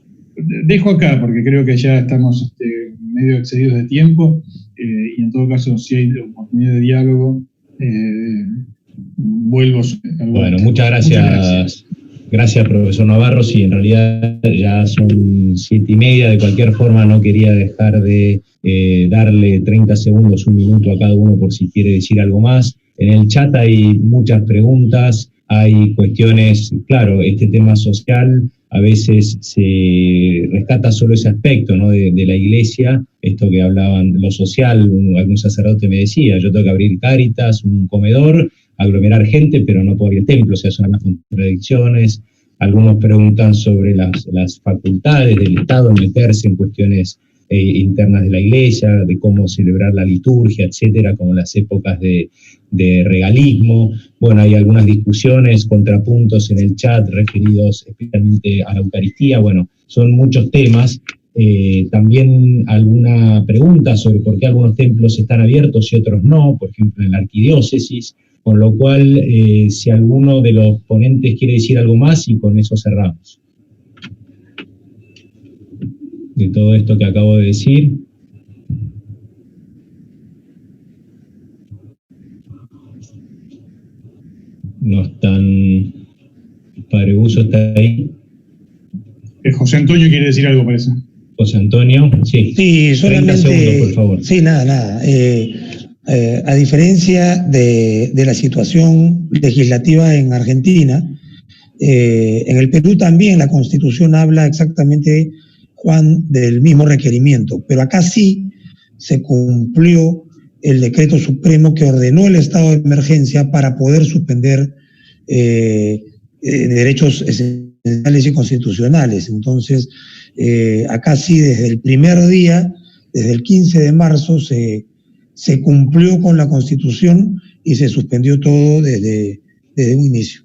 Dejo acá porque creo que ya estamos medio excedidos de tiempo, y en todo caso, si hay oportunidad de diálogo, vuelvo. Bueno, muchas gracias. Gracias, profesor Navarro. Sí, en realidad ya son 7:30. De cualquier forma, no quería dejar de darle 30 segundos, un minuto a cada uno por si quiere decir algo más. En el chat hay muchas preguntas, hay cuestiones, claro, este tema social a veces se rescata solo ese aspecto, ¿no? de la iglesia, esto que hablaban, lo social, algún sacerdote me decía, yo tengo que abrir Cáritas, un comedor, aglomerar gente, pero no puedo abrir el templo, o sea, son unas contradicciones. Algunos preguntan sobre las facultades del Estado en meterse en cuestiones internas de la iglesia, de cómo celebrar la liturgia, etcétera, como las épocas de regalismo. Bueno, hay algunas discusiones, contrapuntos en el chat referidos especialmente a la Eucaristía. Bueno, son muchos temas. También alguna pregunta sobre por qué algunos templos están abiertos y otros no, por ejemplo en la arquidiócesis, con lo cual si alguno de los ponentes quiere decir algo más y con eso cerramos. De todo esto que acabo de decir. No están... Padre Buzo está ahí. José Antonio quiere decir algo, parece. José Antonio, sí. Sí, solamente... 30 segundos, por favor. Sí, nada. A diferencia de la situación legislativa en Argentina, en el Perú también la Constitución habla exactamente, Juan, del mismo requerimiento, pero acá sí se cumplió el decreto supremo que ordenó el estado de emergencia para poder suspender derechos esenciales y constitucionales. Entonces, acá sí, desde el primer día, desde el 15 de marzo, se cumplió con la Constitución y se suspendió todo desde un inicio.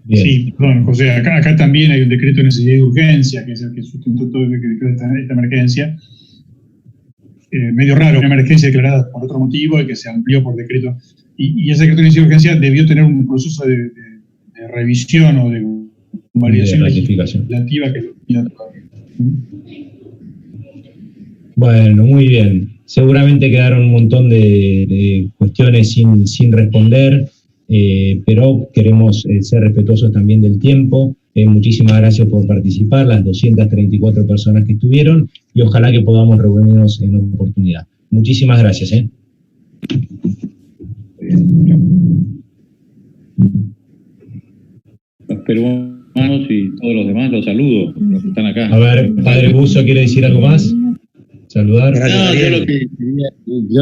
Bien. Sí, perdón, José, acá también hay un decreto de necesidad y urgencia, que es el que sustentó todo esta emergencia. Medio raro, una emergencia declarada por otro motivo y que se amplió por decreto. Y ese decreto de necesidad y urgencia debió tener un proceso de revisión o de validación legislativa que lo Bueno, muy bien. Seguramente quedaron un montón de cuestiones sin responder, pero queremos ser respetuosos también del tiempo. Muchísimas gracias por participar, las 234 personas que estuvieron, y ojalá que podamos reunirnos en otra oportunidad. Muchísimas gracias. Los peruanos y todos los demás, los saludo, los que están acá. A ver, Padre Buzo, ¿quiere decir algo más? Saludar. No, yo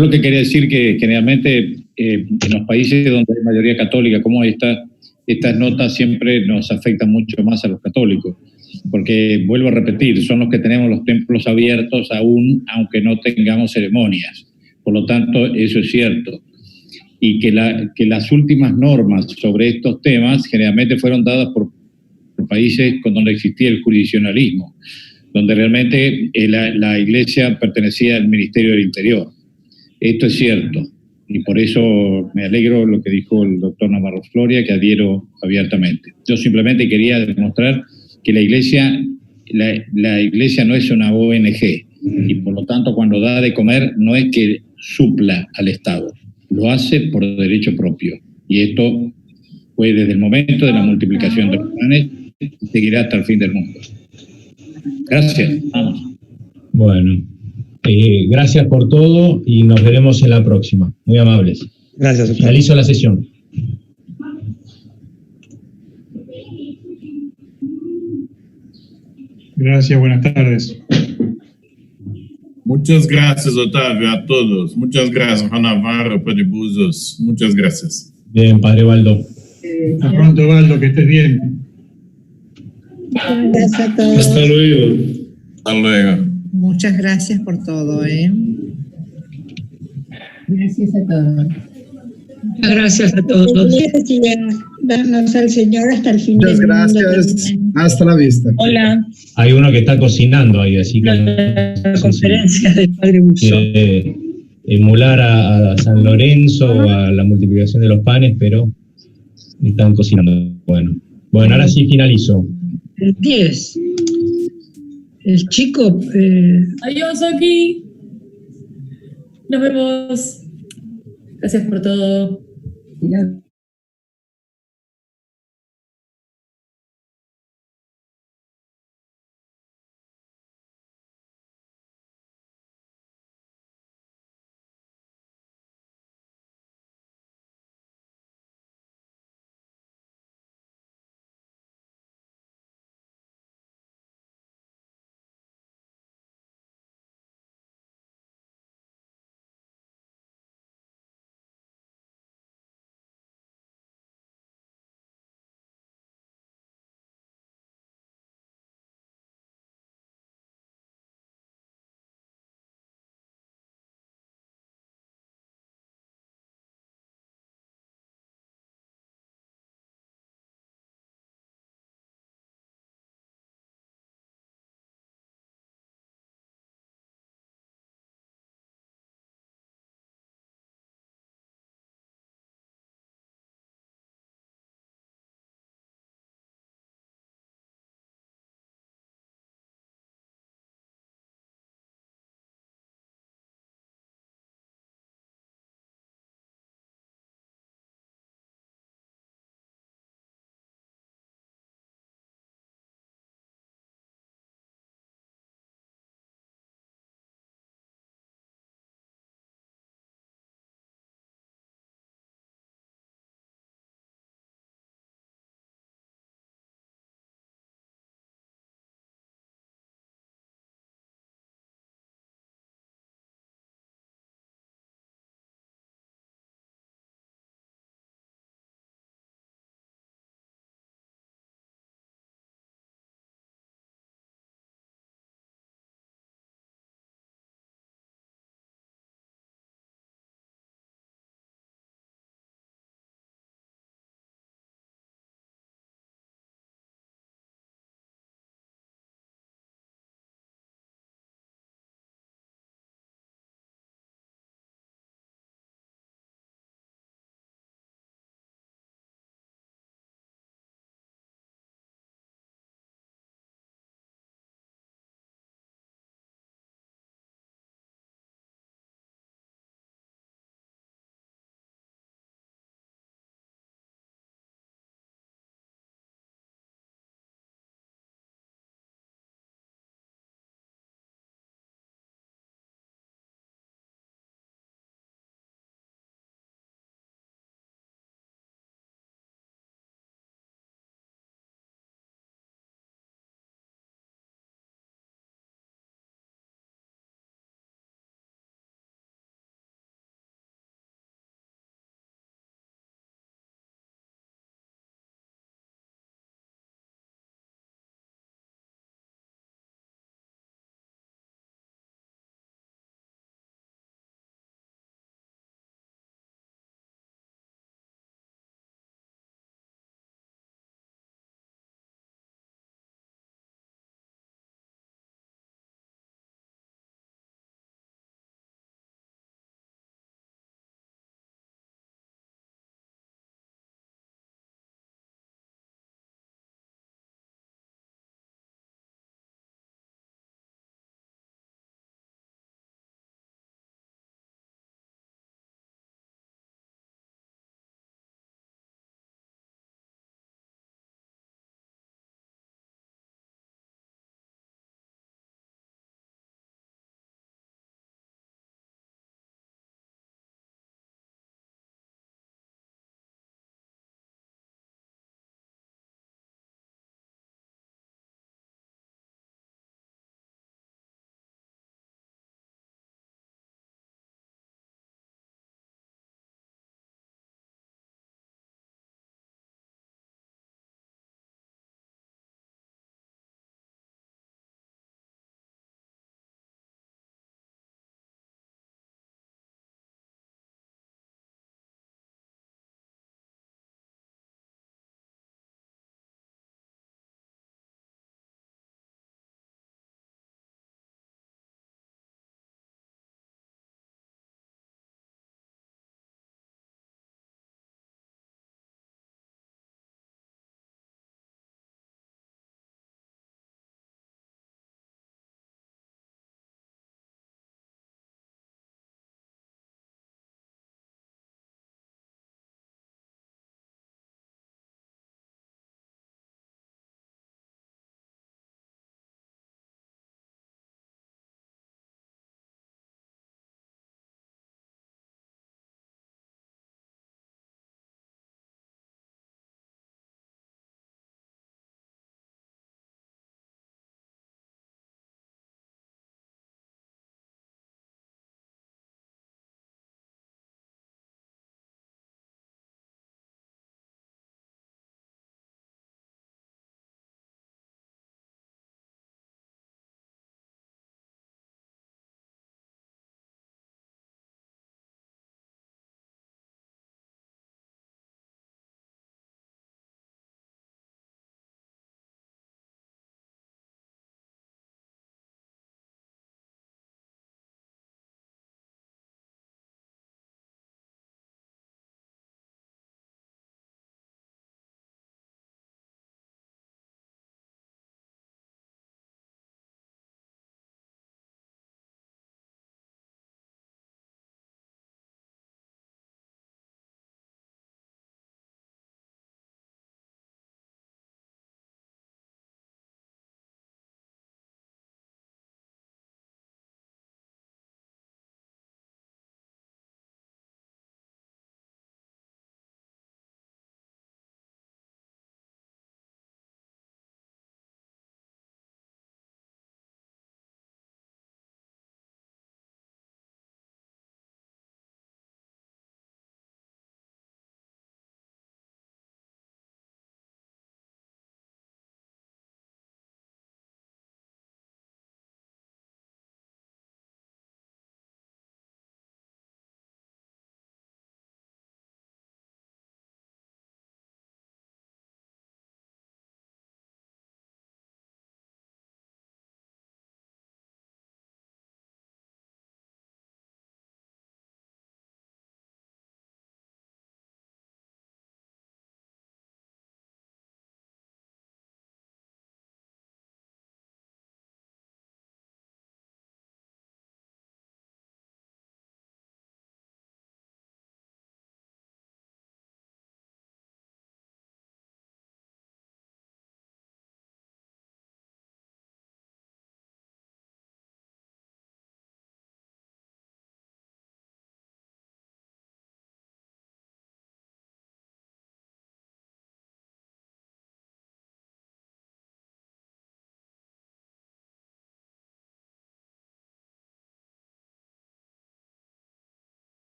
lo que quería decir que generalmente en los países donde hay mayoría católica como estas notas siempre nos afectan mucho más a los católicos, porque vuelvo a repetir, son los que tenemos los templos abiertos aún, aunque no tengamos ceremonias. Por lo tanto, eso es cierto. Y que las últimas normas sobre estos temas generalmente fueron dadas por países con donde existía el jurisdiccionalismo, donde realmente la Iglesia pertenecía al Ministerio del Interior. Esto es cierto, y por eso me alegro lo que dijo el doctor Navarro Floria, que adhiero abiertamente. Yo simplemente quería demostrar que la Iglesia no es una ONG, y por lo tanto cuando da de comer no es que supla al Estado, lo hace por derecho propio. Y esto fue desde el momento de la multiplicación de los panes y seguirá hasta el fin del mundo. Gracias. Vamos. Bueno, gracias por todo y nos veremos en la próxima. Muy amables. Gracias. Finalizo la sesión. Gracias, buenas tardes. Muchas gracias, Otávio, a todos. Muchas gracias, Juan Navarro, Padre Buzos. Muchas gracias. Bien, Padre Baldo. Hasta pronto, Baldo, que estés bien. Gracias a todos. Hasta luego. Hasta luego. Muchas gracias por todo. Gracias a todos. Muchas gracias a todos. Darnos al Señor hasta el fin del mundo. Muchas gracias. Hasta la vista. Hola. Hay uno que está cocinando ahí, así que... La conferencia del Padre Buzo. Emular a San Lorenzo o a la multiplicación de los panes, pero están cocinando. Bueno, ahora sí finalizo. El 10. El chico... Adiós, aquí. Nos vemos. Gracias por todo.